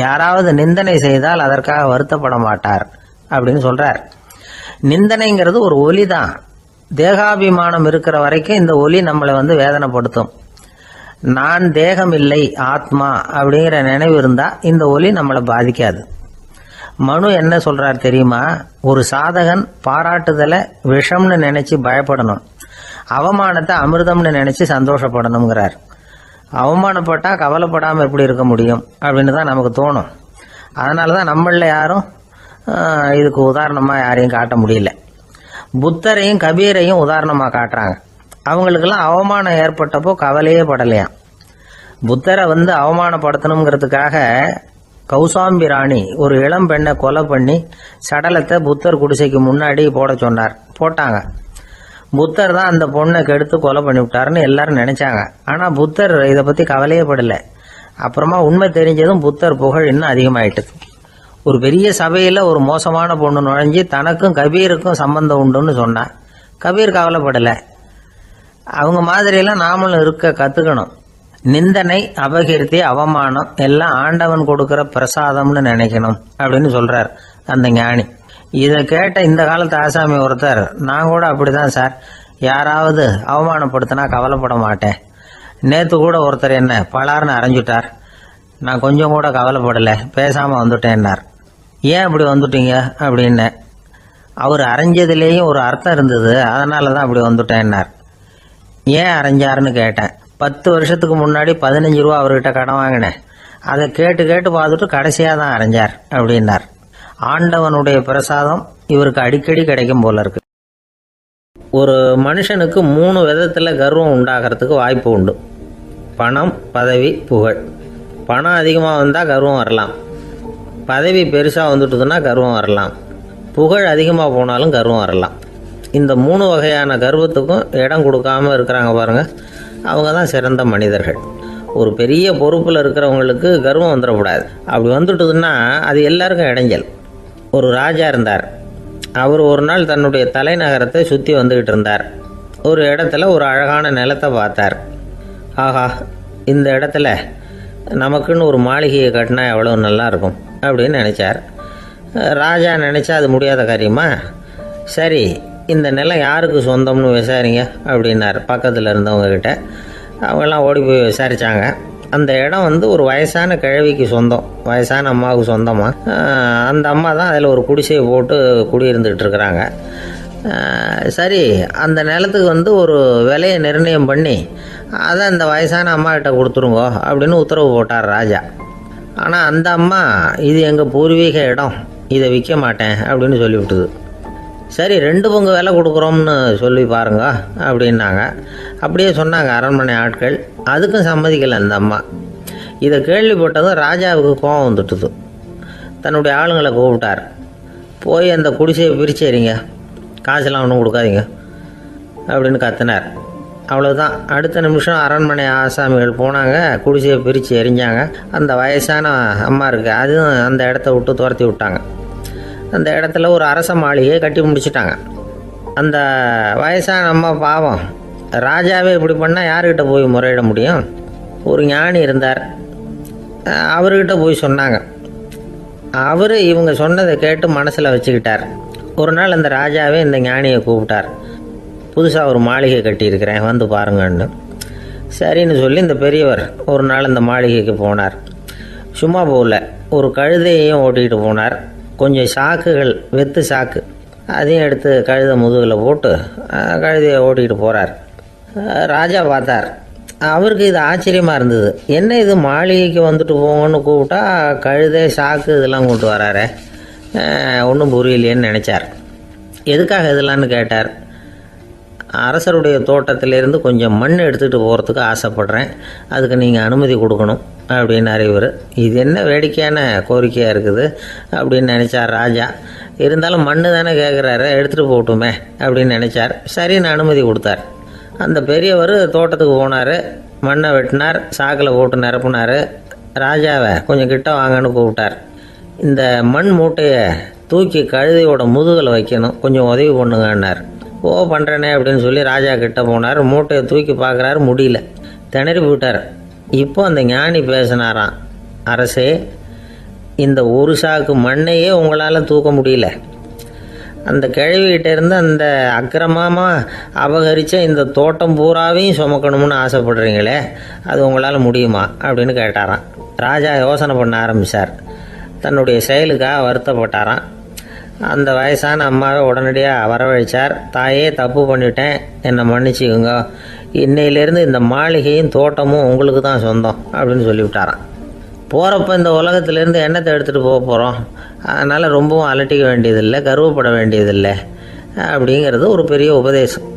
யாராவது நிந்தனை செய்தால் அதற்காக வருத்தப்பட மாட்டார் அப்படின்னு சொல்றார். நிந்தனைங்கிறது ஒரு ஒலி தான். தேகாபிமானம் இருக்கிற வரைக்கும் இந்த ஒலி நம்மளை வந்து வேதனைப்படுத்தும். நான் தேகம் இல்லை, ஆத்மா அப்படிங்கிற நினைவு இருந்தால் இந்த ஒலி நம்மளை பாதிக்காது. மனு என்ன சொல்றார் தெரியுமா? ஒரு சாதகன் பாராட்டுதலை விஷம்னு நினைச்சு பயப்படணும், அவமானத்தை அமிர்தம்னு நினைச்சு சந்தோஷப்படணுங்கிறார். அவமானப்பட்டா கவலைப்படாமல் எப்படி இருக்க முடியும் அப்படின்னு தான் நமக்கு தோணும். அதனால தான் நம்மள யாரும் இதுக்கு உதாரணமாக யாரையும் காட்ட முடியல. புத்தரையும் கபீரையும் உதாரணமாக காட்டுறாங்க. அவங்களுக்கெல்லாம் அவமானம் ஏற்பட்டப்போ கவலையே படலையாம். புத்தரை வந்து அவமானப்படுத்தணுங்கிறதுக்காக கௌசாம்பி ராணி ஒரு இளம் பெண்ணை கொலை பண்ணி சடலத்தை புத்தர் குடிசைக்கு முன்னாடி போட சொன்னார். போட்டாங்க. புத்தர் தான் அந்த பொண்ணை கெடுத்து கொலை பண்ணி விட்டாருன்னு எல்லாரும் நினைச்சாங்க. ஆனால் புத்தர் இதை பற்றி கவலையே படலை. அப்புறமா உண்மை தெரிஞ்சதும் புத்தர் புகழ் இன்னும் அதிகமாயிட்டுது. ஒரு பெரிய சபையில் ஒரு மோசமான பொண்ணு நுழைஞ்சி தனக்கும் கபீருக்கும் சம்பந்தம் உண்டுன்னு சொன்னா. கபீர் கவலைப்படலை. அவங்க மாதிரியெல்லாம் நாமளும் இருக்க கற்றுக்கணும். நிந்தனை, அபகீர்த்தி, அவமானம் எல்லாம் ஆண்டவன் கொடுக்குற பிரசாதம்னு நினைக்கணும் அப்படின்னு சொல்றார் அந்த ஞானி. இதை கேட்ட இந்த காலத்து ஆசாமி ஒருத்தர், நான் கூட அப்படிதான் சார், யாராவது அவமானப்படுத்தினா கவலைப்பட மாட்டேன். நேற்று கூட ஒருத்தர் என்ன பலார்னு அரைஞ்சுட்டார், நான் கொஞ்சம் கூட கவலைப்படலை, பேசாமல் வந்துட்டேன்னார். ஏன் அப்படி வந்துட்டீங்க அப்படின்னு. அவர் அரைஞ்சதுலேயும் ஒரு அர்த்தம் இருந்தது, அதனால தான் அப்படி வந்துட்டேன்னார். ஏன் அரைஞ்சாருன்னு கேட்டேன். 10 வருஷத்துக்கு முன்னாடி 15 ரூபா அவர்கிட்ட கடன் வாங்கினேன், அதை கேட்டு கேட்டு பார்த்துட்டு கடைசியாக தான் அரைஞ்சார் அப்படின்னார். ஆண்டவனுடைய பிரசாதம் இவருக்கு அடிக்கடி கிடைக்கும் போல இருக்கு. ஒரு மனுஷனுக்கு 3 விதத்தில் கர்வம் உண்டாகிறதுக்கு வாய்ப்பு உண்டு. பணம், பதவி, புகழ். பணம் அதிகமாக வந்தால் கர்வம் வரலாம், பதவி பெருசாக வந்துட்டுதுன்னா கர்வம் வரலாம், புகழ் அதிகமாக போனாலும் கர்வம் வரலாம். இந்த 3 வகையான கர்வத்துக்கும் இடம் கொடுக்காம இருக்கிறாங்க பாருங்கள், அவங்க தான் சிறந்த மனிதர்கள். ஒரு பெரிய பொறுப்பில் இருக்கிறவங்களுக்கு கர்வம் வந்துடக்கூடாது. அப்படி வந்துட்டுதுன்னா அது எல்லாருக்கும் இடைஞ்சல். ஒரு ராஜா இருந்தார். அவர் ஒரு நாள் தன்னுடைய தலைநகரத்தை சுற்றி வந்துக்கிட்டு இருந்தார். ஒரு இடத்துல ஒரு அழகான நிலத்தை பார்த்தார். ஆஹா, இந்த இடத்துல நமக்குன்னு ஒரு மாளிகையை கட்டினா எவ்வளோ நல்லா இருக்கும் அப்படின்னு நினச்சார். ராஜா நினச்சா அது முடியாத காரியமா? சரி, இந்த நிலம் யாருக்கு சொந்தம்னு விசாரிங்க அப்படின்னார் பக்கத்தில் இருந்தவங்கக்கிட்ட. அவங்கெல்லாம் ஓடி போய் விசாரித்தாங்க. அந்த இடம் ஒரு வயசான கிழவிக்கு சொந்தம், வயசான அம்மாவுக்கு சொந்தமாக. அந்த அம்மா தான் அதில் ஒரு குடிசையை போட்டு குடியிருந்துகிட்டு இருக்கிறாங்க. சரி, அந்த நிலத்துக்கு ஒரு விலையை நிர்ணயம் பண்ணி அதை அந்த வயசான அம்மாக்கிட்ட கொடுத்துருங்கோ அப்படின்னு உத்தரவு போட்டார் ராஜா. ஆனால் அந்த அம்மா, இது எங்கள் பூர்வீக இடம், இதை விற்க மாட்டேன் அப்படின்னு சொல்லிவிட்டுது. சரி, 2 பங்கு விலை கொடுக்குறோம்னு சொல்லி பாருங்க அப்படின்னாங்க. அப்படியே சொன்னாங்க அரண்மனை ஆட்கள். அதுக்கும் சம்மதிக்கலை அந்த அம்மா. இதை கேள்விப்பட்டதும் ராஜாவுக்கு கோபம் வந்துட்டுது. தன்னுடைய ஆளுங்களை கூப்பிட்டார். போய் அந்த குடிசையை பிரிச்சேரிங்க, காசெல்லாம் ஒன்றும் கொடுக்காதீங்க அப்படின்னு கத்தினார். அவ்வளோதான். அடுத்த நிமிஷம் அரண்மனை ஆசாமிகள் போனாங்க, குடிசையை பிரித்து எரிஞ்சாங்க. அந்த வயசான அம்மா இருக்குது, அதுவும் அந்த இடத்த விட்டு துரத்தி விட்டாங்க. அந்த இடத்துல ஒரு அரச மாளிகையை கட்டி முடிச்சிட்டாங்க. அந்த வயசான அம்மா பாவம், ராஜாவே இப்படி பண்ணால் யாருக்கிட்ட போய் முறையிட முடியும்? ஒரு ஞானி இருந்தார், அவர்கிட்ட போய் சொன்னாங்க. அவர் இவங்க சொன்னதை கேட்டு மனசில் வச்சுக்கிட்டார். ஒரு நாள் அந்த ராஜாவே இந்த ஞானியை கூப்பிட்டார். புதுசாக ஒரு மாளிகை கட்டியிருக்கிறேன், வந்து பாருங்கன்னு. சரின்னு சொல்லி இந்த பெரியவர் ஒரு நாள் இந்த மாளிகைக்கு போனார். சும்மா போகல, ஒரு கழுதையையும் ஓட்டிகிட்டு போனார். கொஞ்சம் சாக்குகள், வெத்து சாக்கு, அதையும் எடுத்து கழுதை முதுகில் போட்டு கழுதையை ஓட்டிகிட்டு போகிறார். ராஜா பார்த்தார். அவருக்கு இது ஆச்சரியமாக இருந்தது. என்ன இது, மாளிகைக்கு வந்துட்டு போங்கன்னு கூப்பிட்டா கழுதை சாக்கு இதெல்லாம் கொண்டு வராரே, ஒன்றும் புரியலையேன்னு நினச்சார். எதுக்காக இதெல்லாம்னு கேட்டார். அரசருடைய தோட்டத்திலேருந்து கொஞ்சம் மண் எடுத்துகிட்டு போகிறதுக்கு ஆசைப்பட்றேன், அதுக்கு நீங்கள் அனுமதி கொடுக்கணும் அப்படின்னாரு இவர். இது என்ன வேடிக்கையான கோரிக்கையாக இருக்குது அப்படின்னு நினச்சார் ராஜா. இருந்தாலும் மண் தானே கேட்குறாரு, எடுத்துகிட்டு போகட்டுமே அப்படின்னு நினச்சார். சரின்னு அனுமதி கொடுத்தார். அந்த பெரியவர் தோட்டத்துக்கு போனார், மண்ணை வெட்டினார், சாக்கில் போட்டு நிரப்புனார். ராஜாவை கொஞ்சம் கிட்ட வாங்கன்னு கூப்பிட்டார். இந்த மண் மூட்டையை தூக்கி கழுதையோட முதுகில் வைக்கணும், கொஞ்சம் உதவி பண்ணுங்கன்னார். ஓ, பண்ணுறேனே அப்படின்னு சொல்லி ராஜா கிட்ட போனார். மூட்டையை தூக்கி பார்க்குறாரு, முடியல, திணறி போயிட்டார். இப்போ அந்த ஞானி பேசினாராம். அரசே, இந்த ஒரு சாக்கு மண்ணையே உங்களால் தூக்க முடியல, அந்த கிழவிகிட்ட இருந்து அந்த அக்கிரமமாக அபகரித்த இந்த தோட்டம் பூராவையும் சுமக்கணும்னு ஆசைப்படுறீங்களே, அது உங்களால் முடியுமா அப்படின்னு கேட்டாராம். ராஜா யோசனை பண்ண ஆரம்பித்தார். தன்னுடைய செயலுக்காக வருத்தப்பட்டாராம். அந்த வயசான அம்மாவை உடனடியாக வரவழைச்சார். தாயே, தப்பு பண்ணிட்டேன், என்னை மன்னிச்சுக்குங்க, இன்னையிலேருந்து இந்த மாளிகையும் தோட்டமும் உங்களுக்கு தான் சொந்தம் அப்படின்னு சொல்லிவிட்டாராம். போகிறப்ப இந்த உலகத்திலேருந்து எண்ணத்தை எடுத்துகிட்டு போக போகிறோம், அதனால் ரொம்பவும் அலட்டிக்க வேண்டியதில்லை, கர்வப்பட வேண்டியதில்லை அப்படிங்கிறது ஒரு பெரிய உபதேசம்.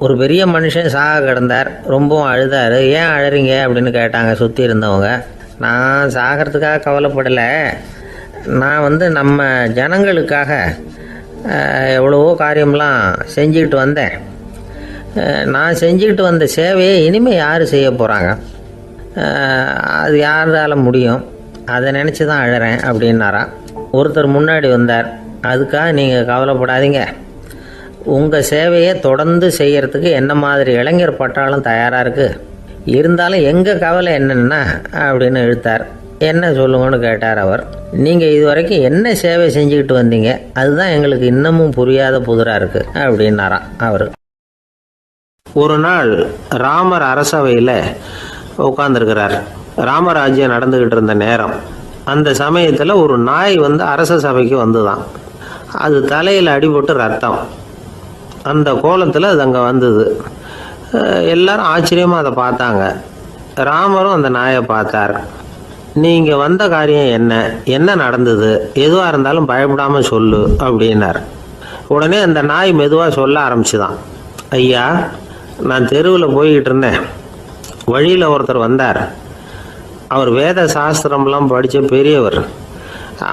ஒரு பெரிய மனுஷன் சாக கிடந்தார், ரொம்பவும் அழுதார். ஏன் அழறீங்க அப்படின்னு கேட்டாங்க சுற்றி இருந்தவங்க. நான் சாகிறதுக்காக கவலைப்படலை, நான் நம்ம ஜனங்களுக்காக எவ்வளவோ காரியம்லாம் செஞ்சுக்கிட்டு வந்தேன். நான் செஞ்சுக்கிட்டு வந்த சேவையை இனிமேல் யார் செய்ய போகிறாங்க, அது யாரால முடியும், அதை நினச்சி தான் அழறேன் அப்படின்னாராம். ஒருத்தர் முன்னாடி வந்தார். அதுக்காக நீங்கள் கவலைப்படாதீங்க, உங்கள் சேவையை தொடர்ந்து செய்கிறதுக்கு என்ன மாதிரி இளைஞர் பட்டாலும் தயாராக இருக்குது, இருந்தாலும் எங்கள் கவலை என்னென்னா அப்படின்னு இழுத்தார். என்ன சொல்லுங்கன்னு கேட்டார் அவர். நீங்கள் இது வரைக்கும் என்ன சேவை செஞ்சுக்கிட்டு வந்தீங்க, அதுதான் எங்களுக்கு இன்னமும் புரியாத புதிராக இருக்குது அப்படின்னாராம் அவர். ஒரு நாள் ராமர் அரசவையில் உட்கார்ந்துருக்கிறார். ராமராஜ்யம் நடந்துக்கிட்டு இருந்த நேரம். அந்த சமயத்தில் ஒரு நாய் அரச சபைக்கு வந்துதான். அது தலையில் அடிபட்டு ரத்தம், அந்த கோலத்தில் அது அங்கே வந்தது. எல்லாரும் ஆச்சரியமாக அதை பார்த்தாங்க. ராமரும் அந்த நாயை பார்த்தார். நீங்கள் வந்த காரியம் என்ன, என்ன நடந்தது, எதுவாக இருந்தாலும் பயப்படாமல் சொல்லு அப்படின்னார். உடனே அந்த நாய் மெதுவாக சொல்ல ஆரம்பிச்சுதான். ஐயா, நான் தெருவில் போய்கிட்டு இருந்தேன், வழியில் ஒருத்தர் வந்தார். அவர் வேத சாஸ்திரம்லாம் படித்த பெரியவர்.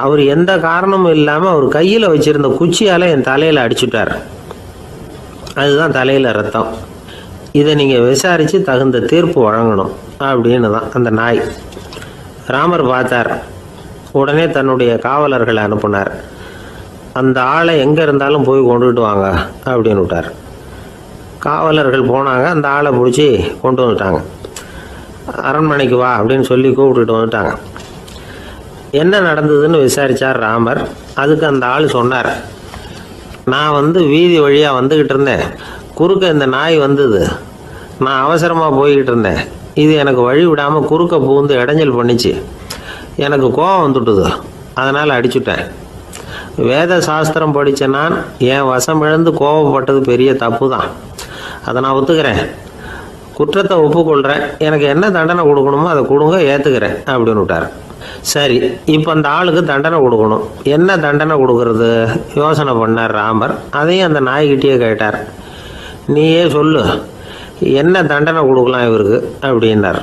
அவர் எந்த காரணமும் இல்லாமல் அவர் கையில் வச்சுருந்த குச்சியால் என் தலையில் அடிச்சுட்டார். அதுதான் தலையில் ரத்தம். இதை நீங்கள் விசாரித்து தகுந்த தீர்ப்பு வழங்கணும் அப்படின்னு தான் அந்த நாய். ராமர் பார்த்தார். உடனே தன்னுடைய காவலர்களை அனுப்புனார். அந்த ஆளை எங்கே இருந்தாலும் போய் கொண்டுகிட்டு வாங்க அப்படின்னு விட்டார். காவலர்கள் போனாங்க. அந்த ஆளை பிடிச்சி கொண்டு வந்துட்டாங்க. அரண்மனைக்கு வா அப்படின்னு சொல்லி கூப்பிட்டுட்டு வந்துட்டாங்க. என்ன நடந்ததுன்னு விசாரித்தார் ராமர். அதுக்கு அந்த ஆள் சொன்னார், நான் வீதி வழியாக வந்துக்கிட்டு இருந்தேன். குறுக்க இந்த நாய் வந்தது. நான் அவசரமாக போய்கிட்டு இருந்தேன். இது எனக்கு வழி விடாமல் குறுக்க பூந்து இடைஞ்சல் பண்ணிச்சு. எனக்கு கோபம் வந்துட்டுது. அதனால் அடிச்சுட்டேன். வேத சாஸ்திரம் படித்த நான் என் வசம் இழந்து கோபப்பட்டது பெரிய தப்பு தான். அதை நான் ஒத்துக்கிறேன். குற்றத்தை ஒப்புக்கொள்கிறேன். எனக்கு என்ன தண்டனை கொடுக்கணுமோ அதை கொடுங்க, ஏற்றுக்கிறேன் அப்படின்னு விட்டார். சரி, இப்போ அந்த ஆளுக்கு தண்டனை கொடுக்கணும். என்ன தண்டனை கொடுக்கறது யோசனை பண்ணார் ராமர். அதையும் அந்த நாய்கிட்டே கேட்டார். நீயே சொல்லு, என்ன தண்டனை கொடுக்கலாம் இவருக்கு அப்படின்னார்.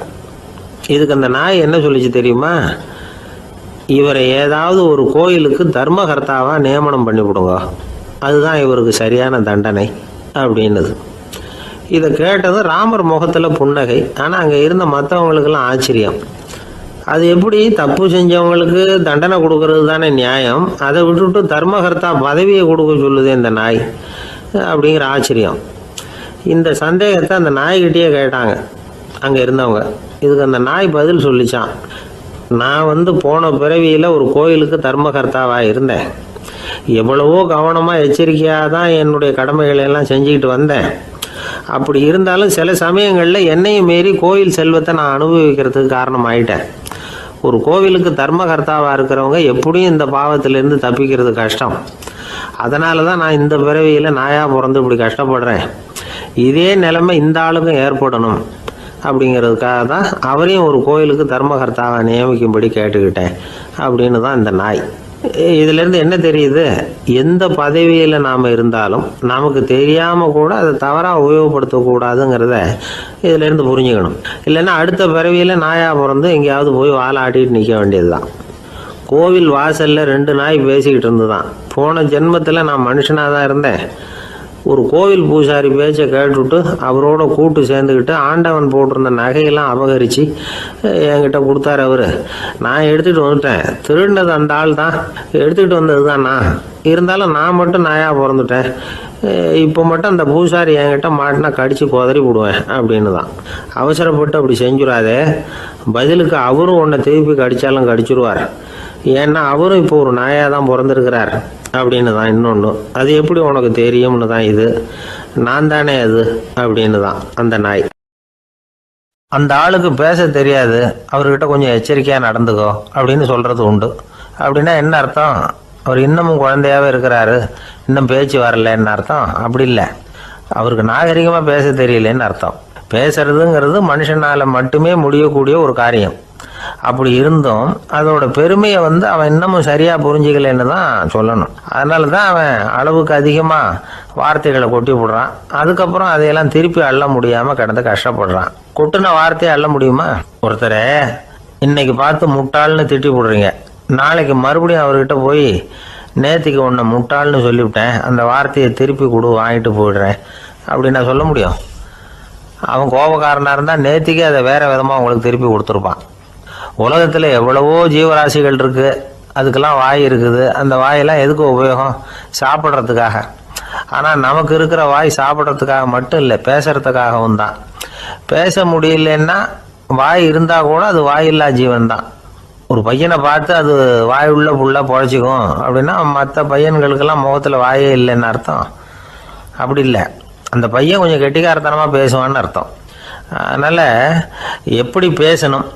இதுக்கு அந்த நாய் என்ன சொல்லிச்சு தெரியுமா? இவரை ஏதாவது ஒரு கோயிலுக்கு தர்மகர்த்தாவாக நியமனம் பண்ணிவிடுங்க, அதுதான் இவருக்கு சரியான தண்டனை அப்படின்னுது. இதை கேட்டதும் ராமர் முகத்தில் புன்னகை. ஆனால் அங்கே இருந்த மற்றவங்களுக்கெல்லாம் ஆச்சரியம். அது எப்படி தப்பு செஞ்சவங்களுக்கு தண்டனை கொடுக்கறது தானே நியாயம், அதை விட்டுவிட்டு தர்மகர்த்தா பதவியை கொடுக்க சொல்லுது இந்த நாய் அப்படிங்கிற ஆச்சரியம். இந்த சந்தேகத்தை அந்த நாய்கிட்டேயே கேட்டாங்க அங்கே இருந்தவங்க. இதுக்கு அந்த நாய் பதில் சொல்லிச்சான். நான் போன பிறவியில் ஒரு கோயிலுக்கு தர்மகர்த்தாவாக இருந்தேன். எவ்வளவோ கவனமாக எச்சரிக்கையாக தான் என்னுடைய கடமைகளை எல்லாம் செஞ்சுக்கிட்டு வந்தேன். அப்படி இருந்தாலும் சில சமயங்களில் என்னையும் மீறி கோயில் செல்வத்தை நான் அனுபவிக்கிறதுக்கு காரணமாயிட்டேன். ஒரு கோவிலுக்கு தர்மகர்த்தாவாக இருக்கிறவங்க எப்படியும் இந்த பாவத்திலேருந்து தப்பிக்கிறது கஷ்டம். அதனால தான் நான் இந்த பிறவியில் நாயாக பிறந்து இப்படி கஷ்டப்படுறேன். இதே நிலைமை இந்த ஆளுக்கும் ஏற்படணும் அப்படிங்கிறதுக்காக தான் அவரையும் ஒரு கோயிலுக்கு தர்மகர்த்தாவை நியமிக்கும்படி கேட்டுக்கிட்டேன் அப்படின்னு தான் இந்த நாய். இதிலேருந்து என்ன தெரியுது? எந்த பதவியில் நாம் இருந்தாலும் நமக்கு தெரியாமல் கூட அதை தவறாக உபயோகப்படுத்தக்கூடாதுங்கிறத இதிலேருந்து புரிஞ்சுக்கணும். இல்லைன்னா அடுத்த பிறவியில் நாயாக பிறந்து எங்கேயாவது போய் வாழை ஆட்டிட்டு நிற்க வேண்டியது தான். கோவில் வாசலில் 2 நாய் பேசிக்கிட்டு இருந்து தான், போன ஜென்மத்தில் நான் மனுஷனாக தான் இருந்தேன். ஒரு கோவில் பூசாரி பேச்சை கேட்டுவிட்டு அவரோட கூட்டு சேர்ந்துக்கிட்டு ஆண்டவன் போட்டிருந்த நகையெல்லாம் அபகரித்து என்கிட்ட கொடுத்தாரு அவர். நான் எடுத்துகிட்டு வந்துட்டேன். திருடினது அந்த ஆள் தான், எடுத்துக்கிட்டு வந்தது தான் நான். இருந்தாலும் நான் மட்டும் நாயாக பிறந்துட்டேன். இப்போ மட்டும் அந்த பூசாரி என்கிட்ட மாட்டினா கடித்து குதறி விடுவேன் அப்படின்னு தான். அவசரப்பட்டு அப்படி செஞ்சுடாதே. பதிலுக்கு அவரும் உன்னை திருப்பி கடித்தாலும் கடிச்சிருவார். ஏன்னா அவரும் இப்போ ஒரு நாயாக தான் பிறந்திருக்கிறார் அப்படின்னு தான். இன்னொன்று, அது எப்படி உனக்கு தெரியும்னு தான். இது நான் தானே அது அப்படின்னு தான் அந்த நாய். அந்த ஆளுக்கு பேச தெரியாது, அவர்கிட்ட கொஞ்சம் எச்சரிக்கையாக நடந்துக்கோ அப்படின்னு சொல்கிறது உண்டு. அப்படின்னா என்ன அர்த்தம்? அவர் இன்னமும் குழந்தையாகவே இருக்கிறாரு, இன்னும் பேச்சு வரலன்னு அர்த்தம்? அப்படி இல்லை, அவருக்கு நாகரிகமாக பேச தெரியலன்னு அர்த்தம். பேசுறதுங்கிறது மனுஷனால் மட்டுமே முடியக்கூடிய ஒரு காரியம். அப்படி இருந்தும் அதோட பெருமையை அவன் இன்னமும் சரியாக புரிஞ்சிக்கலன்னு தான் சொல்லணும். அதனால தான் அவன் அளவுக்கு அதிகமாக வார்த்தைகளை கொட்டி விடுறான். அதுக்கப்புறம் அதையெல்லாம் திருப்பி அள்ள முடியாமல் கிடந்து கஷ்டப்படுறான். கொட்டின வார்த்தையை அள்ள முடியுமா? ஒருத்தரை இன்னைக்கு பார்த்து முட்டாள்னு திட்டி விடுறீங்க, நாளைக்கு மறுபடியும் அவர்கிட்ட போய் நேற்றுக்கு உன்னை முட்டாள்னு சொல்லிவிட்டேன், அந்த வார்த்தையை திருப்பி கொடு, வாங்கிட்டு போயிடுறேன் அப்படின்னு நான் சொல்ல முடியும்? அவன் கோபக்காரனாக இருந்தால் நேற்றுக்கே அதை வேறு விதமாக உங்களுக்கு திருப்பி கொடுத்துருப்பான். உலகத்தில் எவ்வளவோ ஜீவராசிகள் இருக்குது, அதுக்கெல்லாம் வாய் இருக்குது. அந்த வாயெல்லாம் எதுக்கு உபயோகம்? சாப்பிட்றதுக்காக. ஆனால் நமக்கு இருக்கிற வாய் சாப்பிட்றதுக்காக மட்டும் இல்லை, பேசுறதுக்காகவும் தான். பேச முடியலன்னா வாய் இருந்தால் கூட அது வாயில்லா ஜீவன் தான். ஒரு பையனை பார்த்து அது வாய் உள்ள புள்ள பொழைச்சிக்கும் அப்படின்னா மற்ற பையன்களுக்கெல்லாம் முகத்தில் வாயே இல்லைன்னு அர்த்தம்? அப்படி இல்லை, அந்த பையன் கொஞ்சம் கெட்டிக்காரத்தனமாக பேசுவான்னு அர்த்தம். அதனால் எப்படி பேசணும்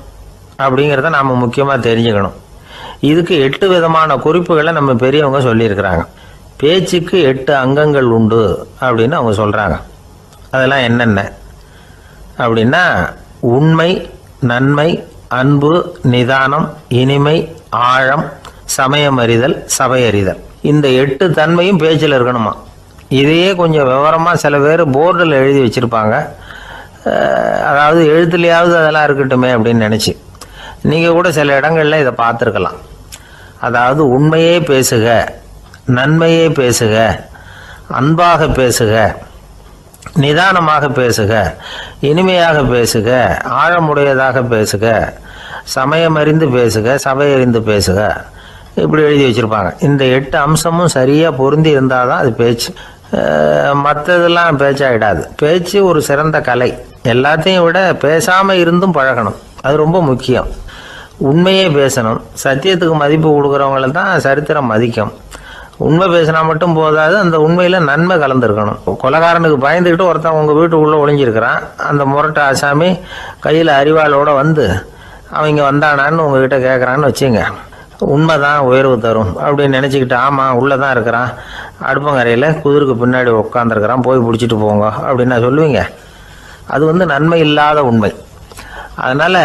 அப்படிங்கிறத நாம் முக்கியமாக தெரிஞ்சுக்கணும். இதுக்கு 8 விதமான குறிப்புகளை நம்ம பெரியவங்க சொல்லியிருக்கிறாங்க. பேச்சுக்கு 8 அங்கங்கள் உண்டு அப்படின்னு அவங்க சொல்கிறாங்க. அதெல்லாம் என்னென்ன அப்படின்னா, உண்மை, நன்மை, அன்பு, நிதானம், இனிமை, ஆழம், சமயமறிதல், சபையறிதல். இந்த 8 தன்மையும் பேச்சில் இருக்கணுமா. இதையே கொஞ்சம் விவரமாக சில பேர் போர்டில் எழுதி வச்சுருப்பாங்க. அதாவது எழுத்துலையாவது அதெல்லாம் இருக்கட்டுமே அப்படின்னு நினச்சி நீங்கள் கூட சில இடங்களில் இதை பார்த்துருக்கலாம். அதாவது உண்மையே பேசுக, நன்மையே பேசுக, அன்பாக பேசுக, நிதானமாக பேசுக, இனிமையாக பேசுக, ஆழமுடையதாக பேசுக, சமயமறிந்து பேசுக, சபையறிந்து பேசுக, இப்படி எழுதி வச்சிருப்பாங்க. இந்த 8 அம்சமும் சரியா பொருந்தி இருந்தாதான் அது பேச்சு. மற்றதெல்லாம் பேச்சாயிடாது. பேச்சு ஒரு சிறந்த கலை. எல்லாத்தையும் விட பேசாம இருந்தும் பழகணும், அது ரொம்ப முக்கியம். உண்மையே பேசணும். சத்தியத்துக்கு மதிப்பு கொடுக்குறவங்கள தான் சரித்திரம் மதிக்கும். உண்மை பேசினா மட்டும் போதாது, அந்த உண்மையில நன்மை கலந்துருக்கணும். கொலைகாரனுக்கு பயந்துக்கிட்டு ஒருத்தன் உங்க வீட்டுக்குள்ள ஒளிஞ்சிருக்கிறான். அந்த முரட்டு ஆசாமி கையில அரிவாளோட வந்து அவங்க வந்தானான்னு உங்ககிட்ட கேட்கறான்னு வச்சுங்க. உண்மைதான் உயர்வு தரும் அப்படின்னு நினைச்சுக்கிட்டு, ஆமா உள்ளதான் இருக்கிறான், அடுப்பங்கரையில குதிருக்கு பின்னாடி உட்காந்துருக்கிறான், போய் பிடிச்சிட்டு போங்க அப்படின்னு சொல்லுவீங்க. அது நன்மை இல்லாத உண்மை. அதனால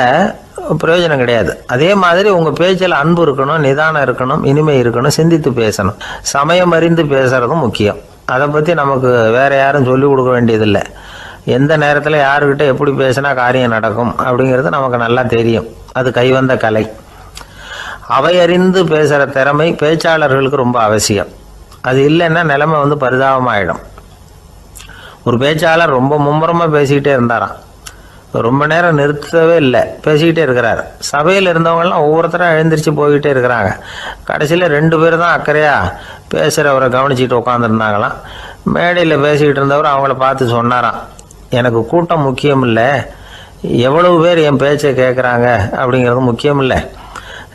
பிரயோஜனம் கிடையாது. அதே மாதிரி உங்க பேச்சில் அன்பு இருக்கணும், நிதானம் இருக்கணும், இனிமை இருக்கணும், சிந்தித்து பேசணும். சமயம் அறிந்து பேசுறதும் முக்கியம். அதை பத்தி நமக்கு வேற யாரும் சொல்லிக் கொடுக்க வேண்டியதில்லை. எந்த நேரத்தில் யாருக்கிட்ட எப்படி பேசினா காரியம் நடக்கும் அப்படிங்கிறது நமக்கு நல்லா தெரியும். அது கைவந்த கலை. அவையறிந்து பேசுற திறமை பேச்சாளர்களுக்கு ரொம்ப அவசியம். அது இல்லைன்னா நிலைமை பரிதாபமாயிடும். ஒரு பேச்சாளர் ரொம்ப மும்முரமா பேசிக்கிட்டே இருந்தாராம். ரொம்ப நேரம் நிறுத்தவே இல்லை, பேசிக்கிட்டே இருக்கிறாரு. சபையில் இருந்தவங்கலாம் ஒவ்வொருத்தரும் எழுந்திரிச்சு போய்கிட்டே இருக்கிறாங்க. கடைசியில் 2 பேர் தான் அக்கறையா பேசுகிறவரை கவனிச்சுட்டு உட்காந்துருந்தாங்களாம். மேடையில் பேசிக்கிட்டு இருந்தவர் அவங்கள பார்த்து சொன்னாராம், எனக்கு கூட்டம் முக்கியம் இல்லை, எவ்வளவு பேர் என் பேச்சை கேட்குறாங்க அப்படிங்கிறது முக்கியம் இல்லை.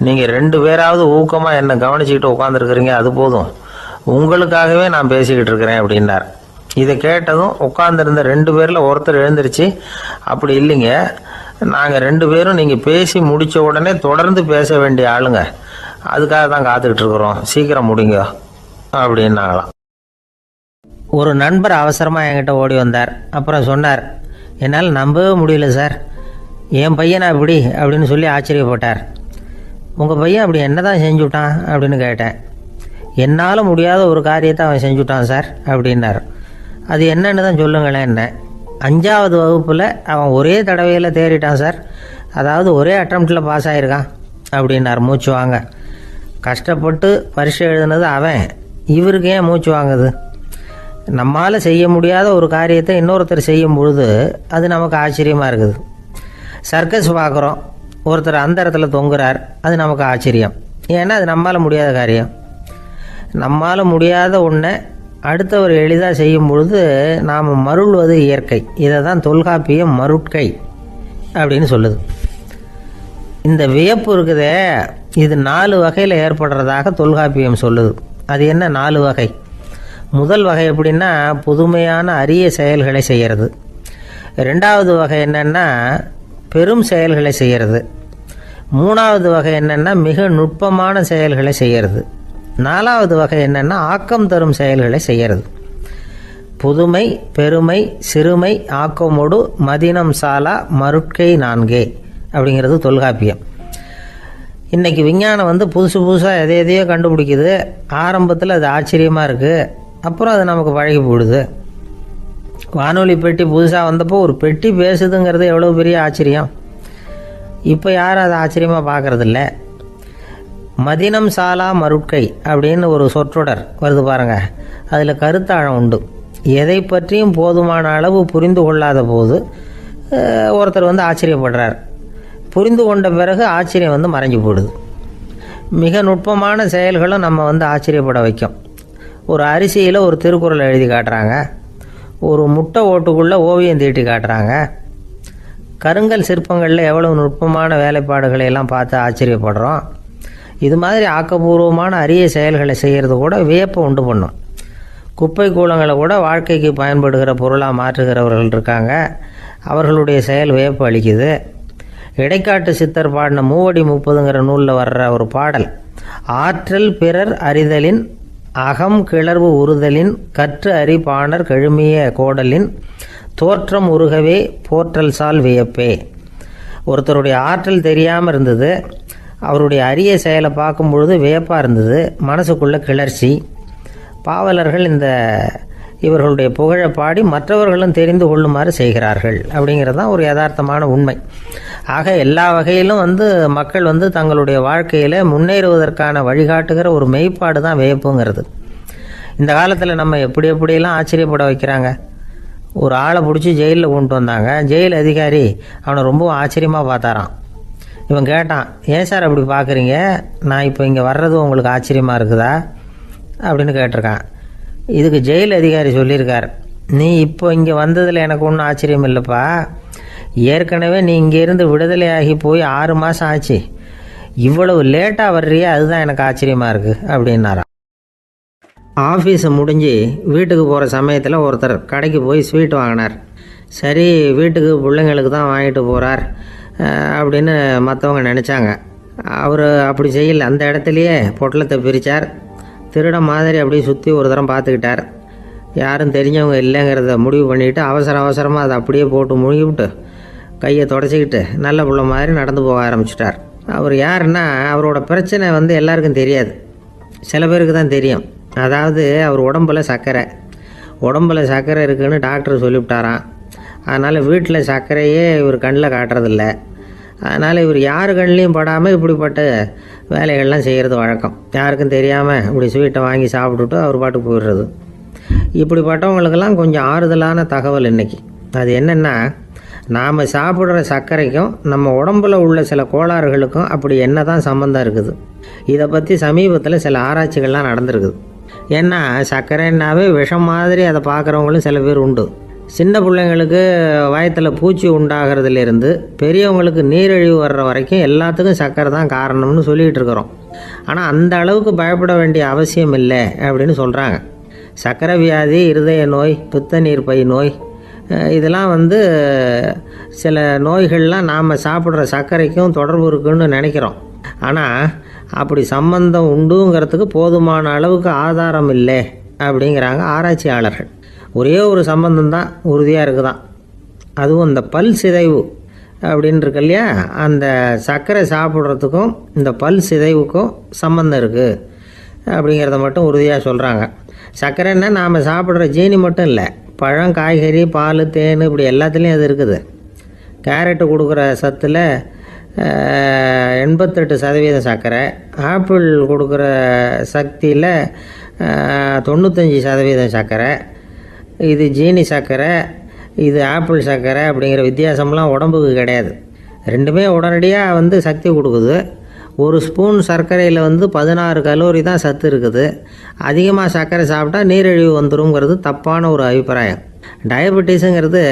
நீங்கள் 2 பேராவது ஊக்கமாக என்னை கவனிச்சுக்கிட்டு உட்காந்துருக்குறீங்க, அது போதும். உங்களுக்காகவே நான் பேசிக்கிட்டு இருக்கிறேன் அப்படின்னார். இதை கேட்டதும் உட்காந்துருந்த 2 பேரில் ஒருத்தர் எழுந்திருச்சு, அப்படி இல்லைங்க, நாங்கள் 2 பேரும் நீங்கள் பேசி முடித்த உடனே தொடர்ந்து பேச வேண்டிய ஆளுங்க, அதுக்காக தான் காத்துக்கிட்டு இருக்கிறோம், சீக்கிரம் முடிங்க அப்படின்னாங்களாம். ஒரு நண்பர் அவசரமாக என்கிட்ட ஓடி வந்தார். அப்புறம் சொன்னார், என்னால் நம்பவே முடியல சார், என் பையனா இப்படி அப்படின்னு சொல்லி ஆச்சரியப்பட்டார். உங்கள் பையன் அப்படி என்ன தான் செஞ்சுட்டான் அப்படின்னு கேட்டேன். என்னால் முடியாத ஒரு காரியத்தை அவன் செஞ்சுட்டான் சார் அப்படின்னார். அது என்னன்னு தான் சொல்லுங்களேன். என்ன 5ஆவது வகுப்பில் அவன் ஒரே தடவையில் தேறிட்டான் சார், அதாவது ஒரே அட்டம்ப்டில் பாஸ் ஆகிருக்கான் அப்படின்னார் மூச்சு வாங்க. கஷ்டப்பட்டு பரீட்சை எழுதுனது அவன், இவருக்கு ஏன் மூச்சு வாங்குது? நம்மால் செய்ய முடியாத ஒரு காரியத்தை இன்னொருத்தர் செய்யும் பொழுது அது நமக்கு ஆச்சரியமாக இருக்குது. சர்க்கஸ் பார்க்குறோம், ஒருத்தர் அந்த இடத்துல தொங்குறார், அது நமக்கு ஆச்சரியம். ஏன்னா அது நம்மால் முடியாத காரியம். நம்மால் முடியாத ஒன்றை அடுத்தவர் எளிதாக செய்யும் பொழுது நாம் மருள்வது இயற்கை. இதை தான் தொல்காப்பியம் மருட்கை அப்படின்னு சொல்லுது. இந்த வியப்பு இருக்குதே, இது 4 வகையில் ஏற்படுறதாக தொல்காப்பியம் சொல்லுது. அது என்ன 4 வகை? முதல் வகை எப்படின்னா புதுமையான அரிய செயல்களை செய்கிறது. 2வது வகை என்னென்னா பெரும் செயல்களை செய்கிறது. 3வது வகை என்னென்னா மிக நுட்பமான செயல்களை செய்கிறது. 4வது வகை என்னென்னா ஆக்கம் தரும் செயல்களை செய்கிறது. புதுமை, பெருமை, சிறுமை, ஆக்கமோடு மதினம் சாலா மருட்கை 4 அப்படிங்கிறது தொல்காப்பியம். இன்றைக்கி விஞ்ஞானம் புதுசு புதுசாக எதையோ கண்டுபிடிக்குது. ஆரம்பத்தில் அது ஆச்சரியமாக இருக்குது, அப்புறம் அது நமக்கு பழகி போடுது. வானொலி பெட்டி புதுசாக வந்தப்போ ஒரு பெட்டி பேசுதுங்கிறது எவ்வளோ பெரிய ஆச்சரியம். இப்போ யாரும் அதை ஆச்சரியமாக பார்க்குறதில்ல. மதினம் சாலா மருட்கை அப்படின்னு ஒரு சொற்றொடர் வருது பாருங்க, அதில் கருத்தாழம் உண்டு. எதை பற்றியும் போதுமான அளவு புரிந்து கொள்ளாத போது ஒருத்தர் ஆச்சரியப்படுறார். புரிந்து கொண்ட பிறகு ஆச்சரியம் மறைஞ்சு போடுது. மிக நுட்பமான செயல்களும் நம்ம ஆச்சரியப்பட வைக்கும். ஒரு அரிசியில் ஒரு திருக்குறள் எழுதி காட்டுறாங்க, ஒரு முட்டை ஓட்டுக்குள்ளே ஓவியம் தீட்டி காட்டுறாங்க. கருங்கல் சிற்பங்களில் எவ்வளவு நுட்பமான வேலைப்பாடுகளை எல்லாம் பார்த்து ஆச்சரியப்படுறோம். இது மாதிரி ஆக்கப்பூர்வமான அரிய செயல்களை செய்கிறது கூட வியப்பை உண்டு பண்ணும். குப்பை கூலங்களை கூட வாழ்க்கைக்கு பயன்படுகிற பொருளாக மாற்றுகிறவர்கள் இருக்காங்க. அவர்களுடைய செயல் வியப்பு அளிக்குது. இடைக்காட்டு சித்தர் பாடின 30 நூலில் வர்ற ஒரு பாடல், ஆற்றல் பிறர் அறிதலின் அகம் கிளர்வு உறுதலின் கற்று அறி பாணர் கெழுமிய கோடலின் தோற்றம் உருகவே போற்றல் சால் வியப்பே. ஒருத்தருடைய ஆற்றல் தெரியாமல் இருந்தது, அவருடைய அரிய செயலை பார்க்கும் பொழுது வியப்பாக இருந்தது, மனசுக்குள்ள கிளர்ச்சி. பாவலர்கள் இவர்களுடைய புகழை பாடி மற்றவர்களும் தெரிந்து கொள்ளுமாறு செய்கிறார்கள் அப்படிங்கிறது தான் ஒரு யதார்த்தமான உண்மை. ஆக எல்லா வகையிலும் மக்கள் தங்களுடைய வாழ்க்கையில் முன்னேறுவதற்கான வழிகாட்டுகிற ஒரு மெய்ப்பாடு தான் வியப்புங்கிறது. இந்த காலத்தில் நம்ம எப்படியெல்லாம் ஆச்சரியப்பட வைக்கிறாங்க. ஒரு ஆளை பிடிச்சி ஜெயிலில் கொண்டு வந்தாங்க. ஜெயில் அதிகாரி அவனை ரொம்ப ஆச்சரியமாக பார்த்தாரான். இவன் கேட்டான், ஏன் சார் அப்படி பார்க்குறீங்க, நான் இப்போ இங்கே வர்றது உங்களுக்கு ஆச்சரியமாக இருக்குதா அப்படின்னு கேட்டிருக்கான். இதுக்கு ஜெயில் அதிகாரி சொல்லியிருக்கார், நீ இப்போ இங்கே வந்ததில் எனக்கு ஒன்றும் ஆச்சரியம் இல்லைப்பா, ஏற்கனவே நீ இங்கேருந்து விடுதலையாகி போய் 6 மாதம் ஆச்சு, இவ்வளவு லேட்டாக வர்றியே அதுதான் எனக்கு ஆச்சரியமாக இருக்குது அப்படின்னாராம். ஆஃபீஸை முடிஞ்சு வீட்டுக்கு போகிற சமயத்தில் ஒருத்தர் கடைக்கு போய் ஸ்வீட் வாங்கினார். சரி, வீட்டுக்கு பிள்ளைங்களுக்கு தான் வாங்கிட்டு போகிறார் அப்படின்னு மற்றவங்க நினச்சாங்க. அவர் அப்படி செய்யல. அந்த இடத்துலையே பொட்டலத்தை பிரித்தார். திருட மாதிரி அப்படியே சுற்றி ஒரு தரம் பார்த்துக்கிட்டார். யாரும் தெரிஞ்சவங்க இல்லைங்கிறத முடிவு பண்ணிவிட்டு அவசரமாக அதை அப்படியே போட்டு முழுகிவிட்டு கையை தொடச்சிக்கிட்டு நல்ல பிள்ளை மாதிரி நடந்து போக ஆரம்பிச்சிட்டார். அவர் யாருன்னா, அவரோட பிரச்சனை எல்லாருக்கும் தெரியாது, சில பேருக்கு தான் தெரியும். அதாவது அவர் உடம்பில் சர்க்கரை இருக்குதுன்னு டாக்டர் சொல்லிவிட்டாராம். அதனால் வீட்டில் சர்க்கரையே இவர் கண்ணில் காட்டுறதில்ல. அதனால் இவர் யார் கண்ணிலையும் படாமல் இப்படிப்பட்ட வேலைகள்லாம் செய்கிறது வழக்கம். யாருக்கும் தெரியாமல் இப்படி ஸ்வீட்டை வாங்கி சாப்பிட்டுட்டு அவர் பாட்டுக்கு போயிடுறது. இப்படிப்பட்டவங்களுக்கெல்லாம் கொஞ்சம் ஆறுதலான தகவல் இன்றைக்கி. அது என்னென்னா, நாம் சாப்பிட்ற சர்க்கரைக்கும் நம்ம உடம்பில் உள்ள சில கோளாறுகளுக்கும் அப்படி என்ன தான் சம்மந்தம் இருக்குது. இதை பற்றி சமீபத்தில் சில ஆராய்ச்சிகள்லாம் நடந்திருக்குது. ஏன்னா சர்க்கரைன்னாவே விஷம் மாதிரி அதை பார்க்குறவங்களும் சில பேர் உண்டு. சின்ன பிள்ளைங்களுக்கு வயத்தில் பூச்சி உண்டாகிறதுலேருந்து பெரியவங்களுக்கு நீரிழிவு வர்ற வரைக்கும் எல்லாத்துக்கும் சர்க்கரை தான் காரணம்னு சொல்லிகிட்டு இருக்கிறோம். ஆனால் அந்த அளவுக்கு பயப்பட வேண்டிய அவசியம் இல்லை அப்படின்னு சொல்கிறாங்க. சர்க்கரை வியாதி, இருதய நோய், பித்த நீர் பை நோய், இதெல்லாம் சில நோய்கள்லாம் நாம் சாப்பிட்ற சர்க்கரைக்கும் தொடர்பு இருக்குன்னு நினைக்கிறோம். ஆனால் அப்படி சம்பந்தம் உண்டுங்கிறதுக்கு போதுமான அளவுக்கு ஆதாரம் இல்லை அப்படிங்கிறாங்க ஆராய்ச்சியாளர்கள். ஒரே ஒரு சம்பந்தம் தான் உறுதியாக இருக்குதான். அதுவும் இந்த பல் சிதைவு அப்படின்னு இருக்கு இல்லையா, அந்த சர்க்கரை சாப்பிட்றதுக்கும் இந்த பல் சிதைவுக்கும் சம்பந்தம் இருக்குது அப்படிங்கிறத மட்டும் உறுதியாக சொல்கிறாங்க. சர்க்கரைன்னா நாம் சாப்பிட்ற ஜீனி மட்டும் இல்லை, பழம், காய்கறி, பால், தேன், இப்படி எல்லாத்துலேயும் அது இருக்குது. கேரட்டு கொடுக்குற சத்தில் 88% சர்க்கரை, ஆப்பிள் கொடுக்குற சக்தியில் 95% சர்க்கரை. இது ஜீனி சர்க்கரை, இது ஆப்பிள் சர்க்கரை அப்படிங்கிற வித்தியாசம்லாம் உடம்புக்கு கிடையாது. ரெண்டுமே உடனடியாக சக்தி கொடுக்குது. ஒரு ஸ்பூன் சர்க்கரையில் 16 கலோரி தான் சத்து இருக்குது. அதிகமாக சர்க்கரை சாப்பிட்டா நீரிழிவு வந்துருங்கிறது தப்பான ஒரு அபிப்பிராயம். டயபெட்டிஸுங்கிறது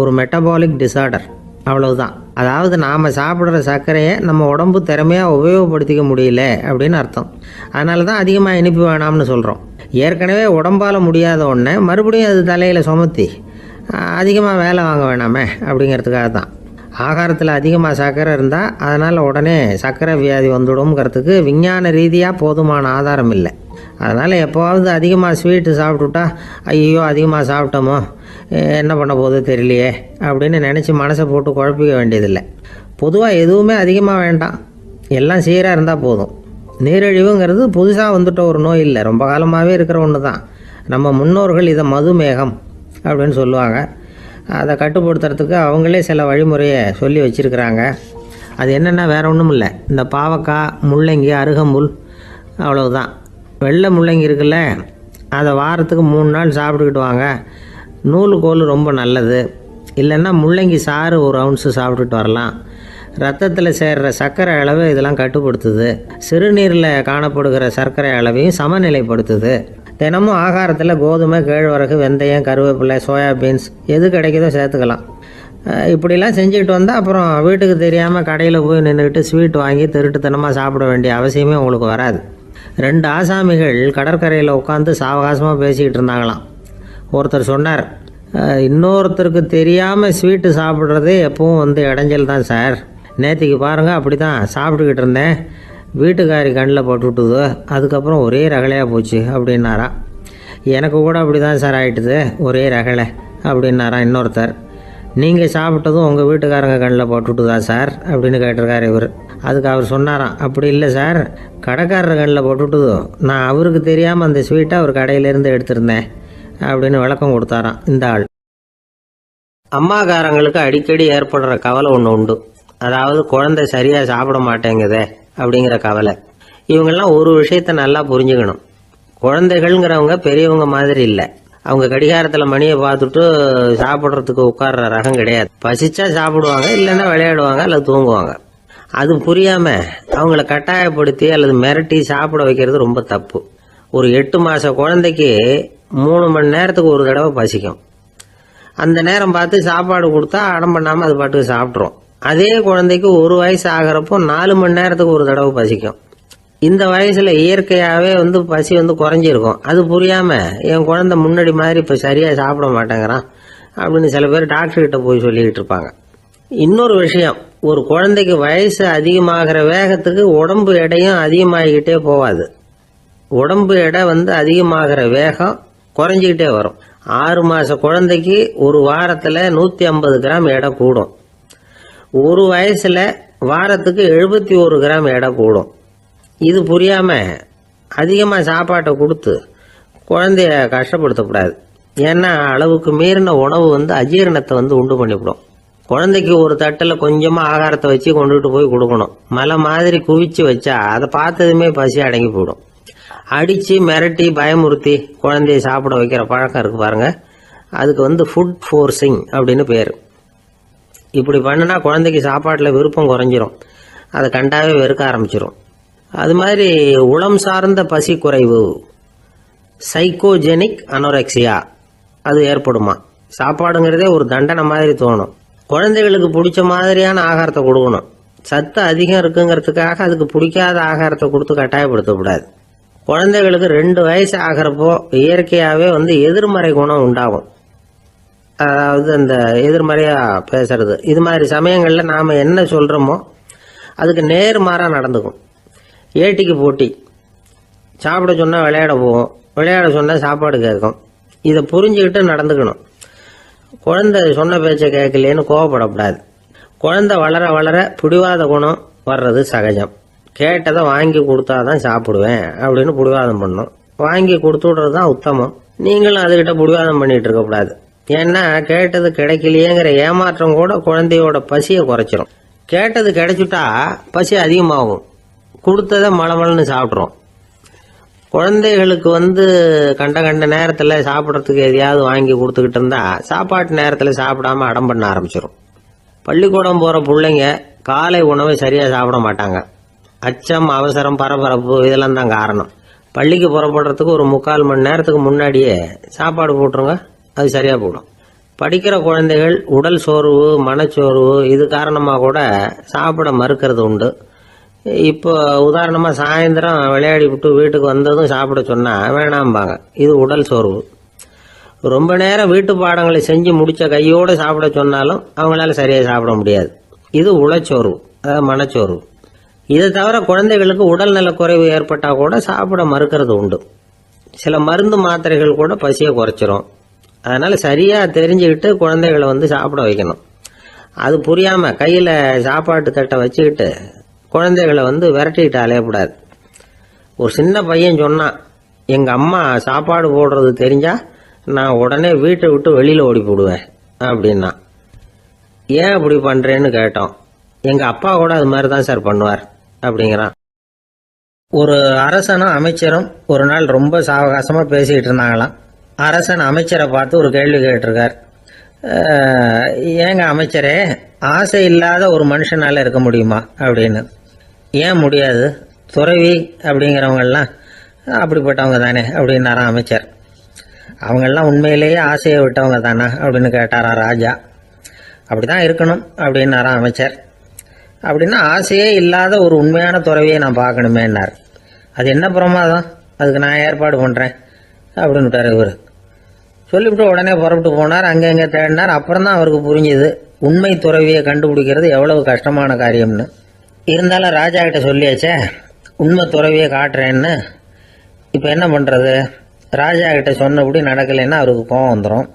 ஒரு மெட்டபாலிக் டிஸார்டர், அவ்வளவுதான். அதாவது நாம் சாப்பிட்ற சர்க்கரையை நம்ம உடம்பு திறமையாக உபயோகப்படுத்திக்க முடியல அப்படின்னு அர்த்தம். அதனால தான் அதிகமாக இனிப்பு வேணாம்னு சொல்கிறோம். ஏற்கனவே உடம்பால் முடியாத ஒன்றை மறுபடியும் அது தலையில் சுமத்தி அதிகமாக வேலை வாங்க வேணாமே அப்படிங்கிறதுக்காக தான். ஆகாரத்தில் அதிகமாக சர்க்கரை இருந்தால் அதனால் உடனே சர்க்கரை வியாதி வந்துடும்ங்கிறதுக்கு விஞ்ஞான ரீதியாக போதுமான ஆதாரம் இல்லை. அதனால் எப்போவாவது அதிகமாக ஸ்வீட்டு சாப்பிட்டுட்டா, ஐயோ அதிகமாக சாப்பிட்டோமோ, என்ன பண்ண போதோ தெரியலையே அப்படின்னு நினச்சி மனசை போட்டு குழப்பிக்க வேண்டியதில்லை. பொதுவாக எதுவுமே அதிகமாக வேண்டாம், எல்லாம் சீராக இருந்தால் போதும். நீரிழிவுங்கிறது புதுசாக வந்துட்ட ஒரு நோய் இல்லை, ரொம்ப காலமாகவே இருக்கிற ஒன்று தான். நம்ம முன்னோர்கள் இதை மதுமேகம் அப்படின்னு சொல்லுவாங்க. அதை கட்டுப்படுத்துறதுக்கு அவங்களே சில வழிமுறையை சொல்லி வச்சுருக்கிறாங்க. அது என்னென்னா வேறு ஒன்றும் இல்லை, இந்த பாவக்காய், முள்ளங்கி, அருகம்புல், அவ்வளவுதான். வெள்ளை முள்ளங்கி இருக்குல்ல, அதை வாரத்துக்கு 3 நாள் சாப்பிட்டுக்கிட்டு வாங்க. நூலுக்கோல் ரொம்ப நல்லது. இல்லைன்னா முள்ளங்கி சாறு 1 ounce சாப்பிட்டுட்டு வரலாம். ரத்தத்தில் சேர்கிற சர்க்கரை அளவு இதெல்லாம் கட்டுப்படுத்துது. சிறுநீரில் காணப்படுகிற சர்க்கரை அளவையும் சமநிலைப்படுத்துது. தினமும் ஆகாரத்தில் கோதுமை, கேழ்வரகு, வெந்தயம், கருவேப்பிலை, சோயாபீன்ஸ் எது கிடைக்குதோ சேர்த்துக்கலாம். இப்படிலாம் செஞ்சுக்கிட்டு வந்தால் அப்புறம் வீட்டுக்கு தெரியாமல் கடையில் போய் நின்றுக்கிட்டு ஸ்வீட் வாங்கி திருட்டுத்தனமாக சாப்பிட வேண்டிய அவசியமே உங்களுக்கு வராது. 2 ஆசாமிகள் கடற்கரையில் உட்காந்து சாவகாசமாக பேசிக்கிட்டு இருந்தாங்களாம். ஒருத்தர் சொன்னார், இன்னொருத்தருக்கு தெரியாமல் ஸ்வீட்டு சாப்பிட்றதே எப்பவும் இடைஞ்சல் தான் சார். நேற்றுக்கு பாருங்கள், அப்படி தான் சாப்பிட்டுக்கிட்டு இருந்தேன், வீட்டுக்காரி கண்ணில் போட்டுவிட்டுது, அதுக்கப்புறம் ஒரே ரகலையாக போச்சு அப்படின்னாரா. எனக்கு கூட அப்படி தான் சார் ஆகிட்டுது, ஒரே ரகலை அப்படின்னாரா இன்னொருத்தர். நீங்கள் சாப்பிட்டதும் உங்கள் வீட்டுக்காரங்க கண்ணில் போட்டுவிட்டுதா சார் அப்படின்னு கேட்டிருக்காரு இவர். அதுக்கு அவர் சொன்னாராம், அப்படி இல்லை சார், கடைக்காரர் கண்ணில் போட்டுவிட்டுதோ, நான் அவருக்கு தெரியாமல் அந்த ஸ்வீட்டை அவர் கடையிலேருந்து எடுத்திருந்தேன் அப்படின்னு விளக்கம் கொடுத்தாராம் இந்த ஆள். அம்மாக்காரங்களுக்கு அடிக்கடி ஏற்படுற கவலை ஒன்று உண்டு. அதாவது குழந்தை சரியாக சாப்பிட மாட்டேங்குதே அப்படிங்கிற கவலை. இவங்கெல்லாம் ஒரு விஷயத்தை நல்லா புரிஞ்சுக்கணும். குழந்தைகள்ங்கிறவங்க பெரியவங்க மாதிரி இல்லை, அவங்க கடிகாரத்தில் மணியை பார்த்துட்டு சாப்பிட்றதுக்கு உட்கார்ற ரகம் கிடையாது. பசிச்சா சாப்பிடுவாங்க, இல்லைன்னா விளையாடுவாங்க அல்லது தூங்குவாங்க. அது புரியாம அவங்கள கட்டாயப்படுத்தி அல்லது மிரட்டி சாப்பிட வைக்கிறது ரொம்ப தப்பு. ஒரு 8 மாச குழந்தைக்கு 3 மணி நேரத்துக்கு ஒரு தடவை பசிக்கும். அந்த நேரம் பார்த்து சாப்பாடு கொடுத்தா அடம் பண்ணாம அது பாட்டுக்கு சாப்பிட்றோம். அதே குழந்தைக்கு 1 வயசு ஆகிறப்போ 4 மணி நேரத்துக்கு ஒரு தடவை பசிக்கும். இந்த வயசுல இயற்கையாவே பசி குறைஞ்சிருக்கும். அது புரியாம என் குழந்தை முன்னாடி மாதிரி இப்ப சரியா சாப்பிட மாட்டேங்கிறான் அப்படின்னு சில பேர் டாக்டர் கிட்ட போய் சொல்லிக்கிட்டு இருப்பாங்க. இன்னொரு விஷயம், ஒரு குழந்தைக்கு வயசு அதிகமாகிற வேகத்துக்கு உடம்பு எடையும் அதிகமாகிக்கிட்டே போவாது. உடம்பு எடை அதிகமாகிற வேகம் குறைஞ்சிக்கிட்டே வரும். 6 மாச குழந்தைக்கு ஒரு வாரத்துல 150 கிராம் எடை கூடும். ஒரு வயசுல வாரத்துக்கு 71 கிராம் எடை கூடும். இது புரியாம அதிகமா சாப்பாட்டை கொடுத்து குழந்தைய கஷ்டப்படுத்தக்கூடாது. ஏன்னா அளவுக்கு மீறின உணவு அஜீரணத்தை உண்டு பண்ணிவிடும். குழந்தைக்கு ஒரு தட்டில் கொஞ்சமா ஆகாரத்தை வச்சு கொண்டுட்டு போய் கொடுக்கணும். மலை மாதிரி குவிச்சு வச்சா அதை பார்த்ததுமே பசி அடங்கி போயிடும். அடிச்சு மிரட்டி பயமுறுத்தி குழந்தைய சாப்பிட வைக்கிற பழக்கம் இருக்கு பாருங்க, அதுக்கு ஃபுட் ஃபோர்சிங் அப்படின்னு பேரு. இப்படி பண்ணுனா குழந்தைக்கு சாப்பாட்டில் விருப்பம் குறைஞ்சிரும், அதை கண்டாவே வெறுக்க ஆரம்பிச்சிரும். அது மாதிரி உளம் சார்ந்த பசி குறைவு, சைக்கோஜெனிக் அனோரெக்சியா, அது ஏற்படுமா. சாப்பாடுங்கிறதே ஒரு தண்டனை மாதிரி தோணும். குழந்தைகளுக்கு பிடிச்ச மாதிரியான ஆகாரத்தை கொடுக்கணும். சத்து அதிகம் இருக்குங்கிறதுக்காக அதுக்கு பிடிக்காத ஆகாரத்தை கொடுத்து கட்டாயப்படுத்தக்கூடாது. குழந்தைகளுக்கு 2 வயசு ஆகிறப்போ இயற்கையாகவே எதிர்மறை குணம் உண்டாகும். அதாவது அந்த எதிர்மறையா பேசுறது. இது மாதிரி சமயங்களில் நாம் என்ன சொல்கிறோமோ அதுக்கு நேர்மாறாக நடந்துக்கும். ஏட்டிக்கு போட்டி, சாப்பிட சொன்னால் விளையாட போவோம், விளையாட சொன்னால் சாப்பாடு கேட்கும். இதை புரிஞ்சுக்கிட்டு நடந்துக்கணும். குழந்தை சொன்ன பேச்சை கேட்கலேன்னு கோவப்படக்கூடாது. குழந்தை வளர வளர பிடிவாத குணம் வர்றது சகஜம். கேட்டதை வாங்கி கொடுத்தாதான் சாப்பிடுவேன் அப்படின்னு பிடிவாதம் பண்ணும். வாங்கி கொடுத்து விடுறது தான் உத்தமம். நீங்களும் அதுகிட்ட பிடிவாதம் பண்ணிட்டு இருக்கக்கூடாது. ஏன்னா கேட்டது கிடைக்கலையேங்கிற ஏமாற்றம் கூட குழந்தையோட பசியை குறைச்சிரும். கேட்டது கிடைச்சிட்டா பசி அதிகமாகும். கொடுத்ததை மளமளன்னு சாப்பிட்றோம். குழந்தைகளுக்கு கண்ட கண்ட நேரத்தில் சாப்பிட்றதுக்கு எதையாவது வாங்கி கொடுத்துக்கிட்டு இருந்தா சாப்பாட்டு நேரத்தில் சாப்பிடாம அடம் பண்ண ஆரம்பிச்சிடும். பள்ளிக்கூடம் போகிற பிள்ளைங்க காலை உணவை சரியாக சாப்பிட மாட்டாங்க. அச்சம், அவசரம், பரபரப்பு இதெல்லாம் தான் காரணம். பள்ளிக்கு புறப்படுறதுக்கு ஒரு 3/4 மணி நேரத்துக்கு முன்னாடியே சாப்பாடு போட்டுருங்க, அது சரியாக போடும். படிக்கிற குழந்தைகள் உடல் சோர்வு, மனச்சோர்வு இது காரணமாக கூட சாப்பிட மறுக்கிறது உண்டு. இப்போ உதாரணமாக சாயந்தரம் விளையாடி விட்டு வீட்டுக்கு வந்ததும் சாப்பிட சொன்னால் வேணாம்பாங்க. இது உடல் சோர்வு. ரொம்ப நேரம் வீட்டு பாடங்களை செஞ்சு முடித்த கையோடு சாப்பிட சொன்னாலும் அவங்களால சரியாக சாப்பிட முடியாது. இது உளச்சோர்வு, அதாவது மனச்சோர்வு. இதை தவிர குழந்தைகளுக்கு உடல் நலக்குறைவு ஏற்பட்டால் கூட சாப்பிட மறுக்கிறது உண்டு. சில மருந்து மாத்திரைகள் கூட பசியை குறைச்சிரும். அதனால் சரியாக தெரிஞ்சுக்கிட்டு குழந்தைகளை சாப்பிட வைக்கணும். அது புரியாமல் கையில் சாப்பாட்டு தட்டை வச்சுக்கிட்டு குழந்தைகளை விரட்டிக்கிட்டு அலையக்கூடாது. ஒரு சின்ன பையன் சொன்னான், எங்கள் அம்மா சாப்பாடு போடுறது தெரிஞ்சா நான் உடனே வீட்டை விட்டு வெளியில் ஓடி போடுவேன் அப்படின்னா. ஏன் அப்படி பண்ணுறேன்னு கேட்டோம். எங்கள் அப்பா கூட அது மாதிரி தான் சார் பண்ணுவார் அப்படிங்கிறான். ஒரு அரசனும் அமைச்சரும் ஒரு நாள் ரொம்ப சாவகாசமாக பேசிக்கிட்டு இருந்தாங்களாம். அரசன் அமைச்சரை பார்த்து ஒரு கேள்வி கேட்டிருக்கார். ஏங்க அமைச்சரே, ஆசை இல்லாத ஒரு மனுஷனால இருக்க முடியுமா அப்படின்னு. ஏன் முடியாது, துறவி அப்படிங்கிறவங்கெல்லாம் அப்படிப்பட்டவங்க தானே அப்படின்னாராம் அமைச்சர். அவங்கெல்லாம் உண்மையிலேயே ஆசையை விட்டவங்க தானா அப்படின்னு கேட்டாராம் ராஜா. அப்படிதான் இருக்கணும் அப்படின்னாராம் அமைச்சர். அப்படின்னா ஆசையே இல்லாத ஒரு உண்மையான துறவியை நான் பார்க்கணுமேன்னார். அது என்ன பிரமாதம், அதுக்கு நான் ஏற்பாடு பண்ணுறேன் அப்படின்னு விட்டார் இவர். சொல்லிவிட்டு உடனே புறப்பட்டு போனார். அங்கே தேடினார். அப்புறம் தான் அவருக்கு புரிஞ்சுது உண்மை துறவியை கண்டுபிடிக்கிறது எவ்வளவு கஷ்டமான காரியம்னு. இருந்தாலும் ராஜா கிட்ட சொல்லியாச்சே, உண்மை துறவியை காட்டுறேன்னு. இப்போ என்ன பண்ணுறது? ராஜா கிட்ட சொன்னபடி நடக்கலைன்னா அவருக்கு கோவம் வந்துடும்.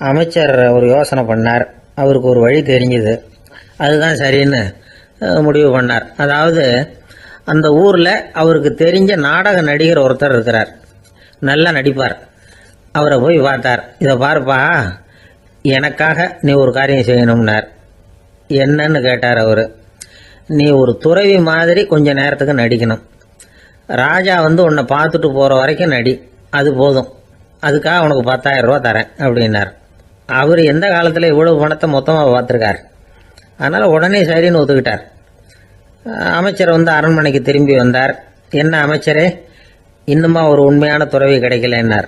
அமைச்சர் ஒரு யோசனை பண்ணார். அவருக்கு ஒரு வழி தெரிஞ்சுது. அதுதான் சரின்னு முடிவு பண்ணார். அதாவது அந்த ஊரில் அவருக்கு தெரிஞ்ச நாடக நடிகர் ஒருத்தர் இருக்கிறார், நல்லா நடிப்பார். அவரை போய் பார்த்தார். இதை பாருப்பா, எனக்காக நீ ஒரு காரியம் செய்யணும்னார். என்னன்னு கேட்டார் அவர். நீ ஒரு துறவி மாதிரி கொஞ்ச நேரத்துக்கு நடிக்கணும். ராஜா உன்னை பார்த்துட்டு போகிற வரைக்கும் நடி, அது போதும் அதுக்காக உனக்கு 10,000 ரூபா தரேன் அப்படின்னார். அவர் எந்த காலத்தில் இவ்வளவு பணத்தை மொத்தமாக பார்த்துருக்கார். அதனால் உடனே சரின்னு ஒத்துக்கிட்டார். அமைச்சர் அரண்மனைக்கு திரும்பி வந்தார். என்ன அமைச்சரே, இன்னுமா ஒரு உண்மையான துறவி கிடைக்கலன்னார்.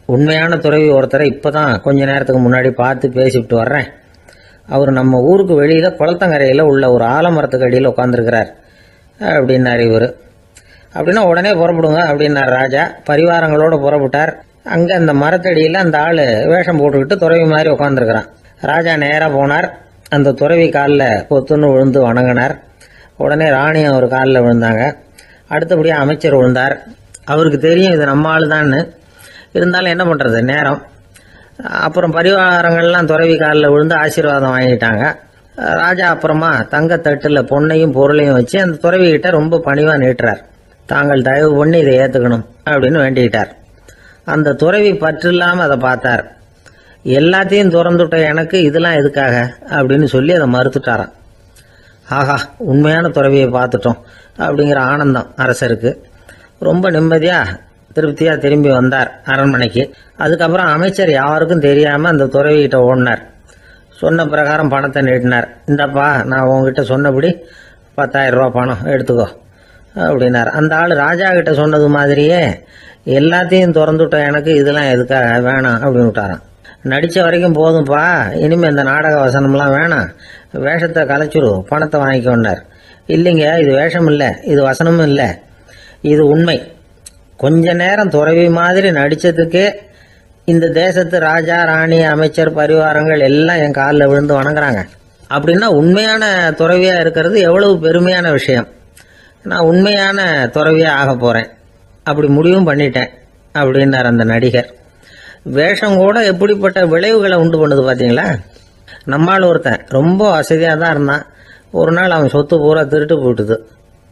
உண்மையான துறவி ஒருத்தரை இப்போ தான் கொஞ்ச நேரத்துக்கு முன்னாடி பார்த்து பேசிவிட்டு வர்றேன். அவர் நம்ம ஊருக்கு வெளியில் குளத்தங்கரையில் உள்ள ஒரு ஆலமரத்துக்கு அடியில் உட்காந்துருக்கிறார் அப்படின்னார் இவர். அப்படின்னா உடனே புறப்படுங்க அப்படின்னார் ராஜா. பரிவாரங்களோடு புறப்பட்டார். அங்கே அந்த மரத்தடியில் அந்த ஆள் வேஷம் போட்டுக்கிட்டு துறவி மாதிரி உட்காந்துருக்கிறான். ராஜா நேராக போனார். அந்த துறவி காலில் பொத்துன்னு விழுந்து வணங்கினார். உடனே ராணியும் அவர் காலில் விழுந்தாங்க. அடுத்தபடியாக அமைச்சர் விழுந்தார். அவருக்கு தெரியும் இது நம்ம ஆள் தான்னு. இருந்தாலும் என்ன பண்ணுறது, நேரம். அப்புறம் பரிவாரங்கள்லாம் துறவி காலில் விழுந்து ஆசீர்வாதம் வாங்கிட்டாங்க. ராஜா அப்புறமா தங்கத்தட்டில் பொண்ணையும் பொருளையும் வச்சு அந்த துறவிகிட்ட ரொம்ப பணிவாக நீட்டுறார். தாங்கள் தயவு பண்ணி இதை ஏற்றுக்கணும் அப்படின்னு வேண்டிக்கிட்டார். அந்த துறவி பற்று இல்லாமல் அதை பார்த்தார். எல்லாத்தையும் திறந்துட்ட எனக்கு இதெல்லாம் எதுக்காக அப்படின்னு சொல்லி அதை மறுத்துட்டாராம். ஆஹா, உண்மையான துறவியை பார்த்துட்டோம் அப்படிங்கிற ஆனந்தம் அரசருக்கு. ரொம்ப நிம்மதியாக திருப்தியாக திரும்பி வந்தார் அரண்மனைக்கு. அதுக்கப்புறம் அமைச்சர் யாருக்கும் தெரியாமல் அந்த துறவிகிட்ட ஓடினார். சொன்ன பிரகாரம் பணத்தை நீட்டினார். இந்தப்பா, நான் உங்ககிட்ட சொன்னபடி 10,000 ரூபா பணம் எடுத்துக்கோ அப்படின்னார். அந்த ஆள் ராஜா கிட்ட சொன்னது மாதிரியே எல்லாத்தையும் திறந்துவிட்ட எனக்கு இதெல்லாம் எதுக்காக வேணாம் அப்படின்னு விட்டாரான். நடித்த வரைக்கும் போதும்ப்பா, இனிமேல் இந்த நாடக வசனம்லாம் வேணாம், வேஷத்தை கலைச்சிரு, பணத்தை வாங்கிக்கொண்டார். இல்லைங்க, இது வேஷம் இல்லை, இது வசனமும் இல்லை, இது உண்மை. கொஞ்ச நேரம் துறவி மாதிரி நடித்ததுக்கே இந்த தேசத்து ராஜா, ராணி, அமைச்சர், பரிவாரங்கள் எல்லாம் என் காலில் விழுந்து வணங்குறாங்க. அப்படின்னா உண்மையான துறவியாக இருக்கிறது எவ்வளவு பெருமையான விஷயம். நான் உண்மையான துறவியாக ஆக போகிறேன், அப்படி முடிவும் பண்ணிட்டேன் அப்படின்னார் அந்த நடிகர். வேஷம் கூட எப்படிப்பட்ட விளைவுகளை உண்டு பண்ணுது பார்த்தீங்களா. நம்மால் ஒருத்தன் ரொம்ப வசதியாக தான் இருந்தான். ஒரு நாள் அவன் சொத்து பூரா திருட்டு போட்டுது.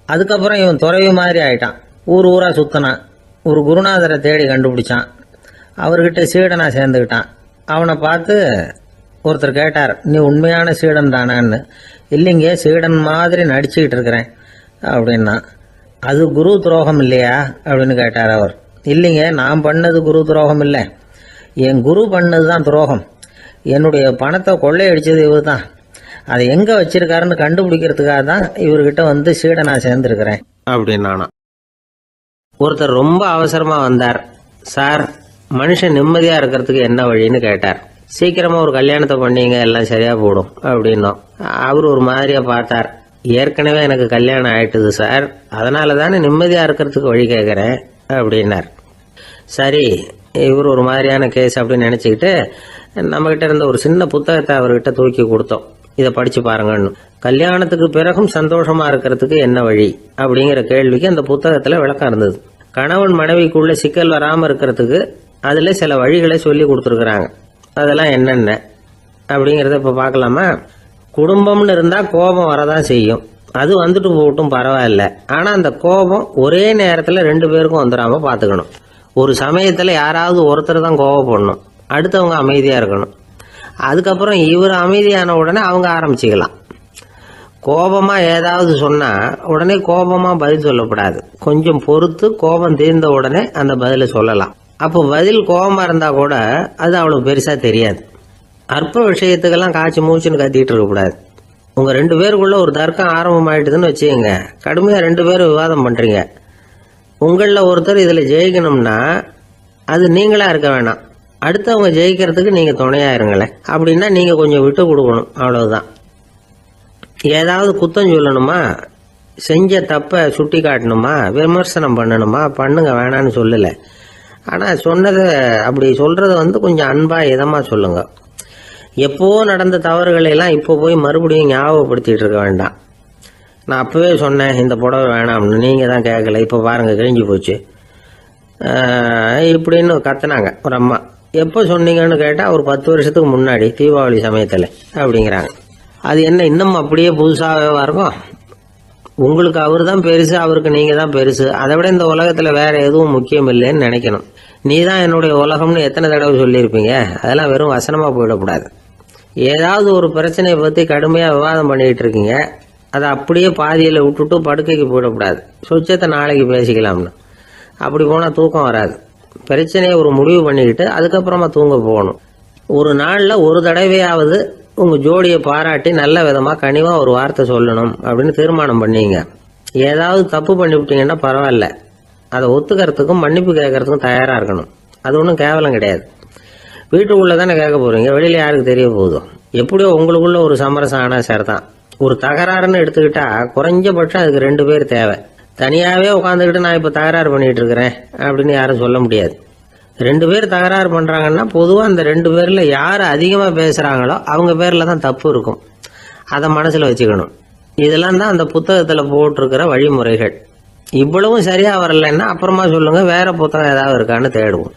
அதுக்கப்புறம் இவன் துறவி மாதிரி ஆயிட்டான். ஊர் ஊராக சுற்றினான். ஒரு குருநாதரை தேடி கண்டுபிடிச்சான். அவர்கிட்ட சீடனாக சேர்ந்துக்கிட்டான். அவனை பார்த்து ஒருத்தர் கேட்டார், நீ உண்மையான சீடன் தானான்னு. இல்லைங்க, சீடன் மாதிரி நடிச்சுக்கிட்டு இருக்கிறேன் அப்படின்னா. அது குரு துரோகம் இல்லையா அப்படின்னு கேட்டார் அவர். இல்லைங்க, நான் பண்ணது குரு துரோகம் இல்லை, என் குரு பண்ணது தான் துரோகம். என்னுடைய பணத்தை கொள்ளையடிச்சது இவர் தான். அதை எங்கே வச்சிருக்காருன்னு கண்டுபிடிக்கிறதுக்காக தான் இவர்கிட்ட சீடனா சேர்ந்துருக்கிறேன் அப்படின்னானா. ஒருத்தர் ரொம்ப அவசரமாக வந்தார். சார், மனுஷன் நிம்மதியாக இருக்கிறதுக்கு என்ன வழின்னு கேட்டார். சீக்கிரமாக ஒரு கல்யாணத்தை பண்ணீங்க, எல்லாம் சரியாக போடும் அப்படின்னோம். அவர் ஒரு மாதிரியாக பார்த்தார். ஏற்கனவே எனக்கு கல்யாணம் ஆயிட்டுது சார், அதனால தானே நிம்மதியாக இருக்கிறதுக்கு வழி கேட்குறேன் அப்படின்னார். சரி, இவர் ஒரு மாதிரியான கேஸ் அப்படின்னு நினச்சிக்கிட்டு நம்மகிட்ட இருந்த ஒரு சின்ன புத்தகத்தை அவர்கிட்ட தூக்கி கொடுத்தோம். இதை படித்து பாருங்கன்னு. கல்யாணத்துக்கு பிறகும் சந்தோஷமாக இருக்கிறதுக்கு என்ன வழி அப்படிங்கிற கேள்விக்கு அந்த புத்தகத்தில் விளக்கம் இருந்தது. கணவன் மனைவிக்குள்ள சிக்கல் வராமல் இருக்கிறதுக்கு அதில் சில வழிகளை சொல்லி கொடுத்துருக்குறாங்க. அதெல்லாம் என்னென்ன அப்படிங்கிறத இப்போ பார்க்கலாமா. குடும்பம்னு இருந்தால் கோபம் வரதான் செய்யும். அது வந்துட்டு போகட்டும், பரவாயில்ல. ஆனால் அந்த கோபம் ஒரே நேரத்தில் 2 பேருக்கும் வந்துடாமல் பார்த்துக்கணும். ஒரு சமயத்தில் யாராவது ஒருத்தர் தான் கோபப்படணும், அடுத்தவங்க அமைதியாக இருக்கணும். அதுக்கப்புறம் இவர் அமைதியான உடனே அவங்க ஆரம்பிச்சுக்கலாம். கோபமாக ஏதாவது சொன்னால் உடனே கோபமாக பதில் சொல்லக்கூடாது. கொஞ்சம் பொறுத்து கோபம் தீர்ந்த உடனே அந்த பதிலை சொல்லலாம். அப்போ பதில் கோபமாக இருந்தால் கூட அது அவ்வளோ பெருசாக தெரியாது. அற்ப விஷயத்துக்கெல்லாம் காய்ச்சி மூச்சுன்னு கத்திட்டு இருக்கக்கூடாது. உங்கள் 2 பேருக்குள்ள ஒரு தர்க்கம் ஆரம்பமாயிட்டுதுன்னு வச்சுக்கோங்க. கடுமையாக 2 பேரும் விவாதம் பண்ணுறீங்க. உங்களில் ஒருத்தர் இதில் ஜெயிக்கணும்னா அது நீங்களாக இருக்க வேணாம், அடுத்தவங்க ஜெயிக்கிறதுக்கு நீங்கள் துணையாக இருங்களேன். அப்படின்னா நீங்கள் கொஞ்சம் விட்டு கொடுக்கணும், அவ்வளவுதான். ஏதாவது குத்தம் சொல்லணுமா, செஞ்ச தப்பை சுட்டி காட்டணுமா, விமர்சனம் பண்ணணுமா, பண்ணுங்க, வேணான்னு சொல்லலை. ஆனால் சொன்னதை அப்படி சொல்கிறத கொஞ்சம் அன்பாக இதமாக சொல்லுங்க. எப்போ நடந்த தவறுகளை எல்லாம் இப்போ போய் மறுபடியும் ஞாபகப்படுத்திட்டு இருக்க வேண்டாம். நான் அப்போவே சொன்னேன் இந்த புடவை வேணாம்னு, நீங்கள் தான் கேட்கல, இப்போ பாருங்கள் கிழிஞ்சு போச்சு இப்படின்னு கத்துனாங்க ஒரு அம்மா. எப்போ சொன்னீங்கன்னு கேட்டால் ஒரு 10 வருஷத்துக்கு முன்னாடி தீபாவளி சமயத்தில் அப்படிங்கிறாங்க. அது என்ன இன்னும் அப்படியே புதுசாகவே இருக்கும்? உங்களுக்கு அவர் தான் பெருசு, அவருக்கு நீங்கள் தான் பெருசு. அதை விட இந்த உலகத்தில் வேற எதுவும் முக்கியம் இல்லைன்னு நினைக்கணும். நீ தான் என்னுடைய உலகம்னு எத்தனை தடவை சொல்லியிருப்பீங்க? அதெல்லாம் வெறும் வசனமாக போயிடக்கூடாது. ஏதாவது ஒரு பிரச்சனையை பற்றி கடுமையாக விவாதம் பண்ணிக்கிட்டு இருக்கீங்க, அதை அப்படியே பாதியில் விட்டுட்டு படுக்கைக்கு போயிடக்கூடாது. சொச்சத்தை நாளைக்கு பேசிக்கலாம்னு. அப்படி போனால் தூக்கம் வராது. பிரச்சனையை ஒரு முடிவு பண்ணிக்கிட்டு அதுக்கப்புறமா தூங்க போகணும். ஒரு நாளில் ஒரு தடவையாவது உங்கள் ஜோடியை பாராட்டி நல்ல விதமாக கனிவாக ஒரு வார்த்தை சொல்லணும் அப்படின்னு தீர்மானம் பண்ணீங்க. ஏதாவது தப்பு பண்ணிவிட்டீங்கன்னா பரவாயில்ல, அதை ஒத்துக்கிறதுக்கும் மன்னிப்பு கேட்கறதுக்கும் தயாராக இருக்கணும். அது ஒன்றும் கேவலம் கிடையாது. வீட்டுக்குள்ளே தானே கேட்க போகிறீங்க, வெளியில் யாருக்கு தெரிய போகுதோ. எப்படியோ உங்களுக்குள்ள ஒரு சமரசம் ஆனால் சரிதான். ஒரு தகராறுன்னு எடுத்துக்கிட்டா குறைஞ்சபட்சம் அதுக்கு 2 பேர் தேவை. தனியாகவே உட்காந்துக்கிட்டு நான் இப்போ தகராறு பண்ணிகிட்டு இருக்கிறேன் அப்படின்னு யாரும் சொல்ல முடியாது. 2 பேர் தகராறு பண்ணுறாங்கன்னா பொதுவாக அந்த 2 பேரில் யார் அதிகமாக பேசுகிறாங்களோ அவங்க பேரில் தான் தப்பு இருக்கும். அதை மனசில் வச்சுக்கணும். இதெல்லாம் தான் அந்த புத்தகத்தில் போட்டிருக்கிற வழிமுறைகள். இவ்வளவும் சரியாக வரலைன்னா அப்புறமா சொல்லுங்கள், வேறு புத்தகம் ஏதாவது இருக்கான்னு தேடுவோம்.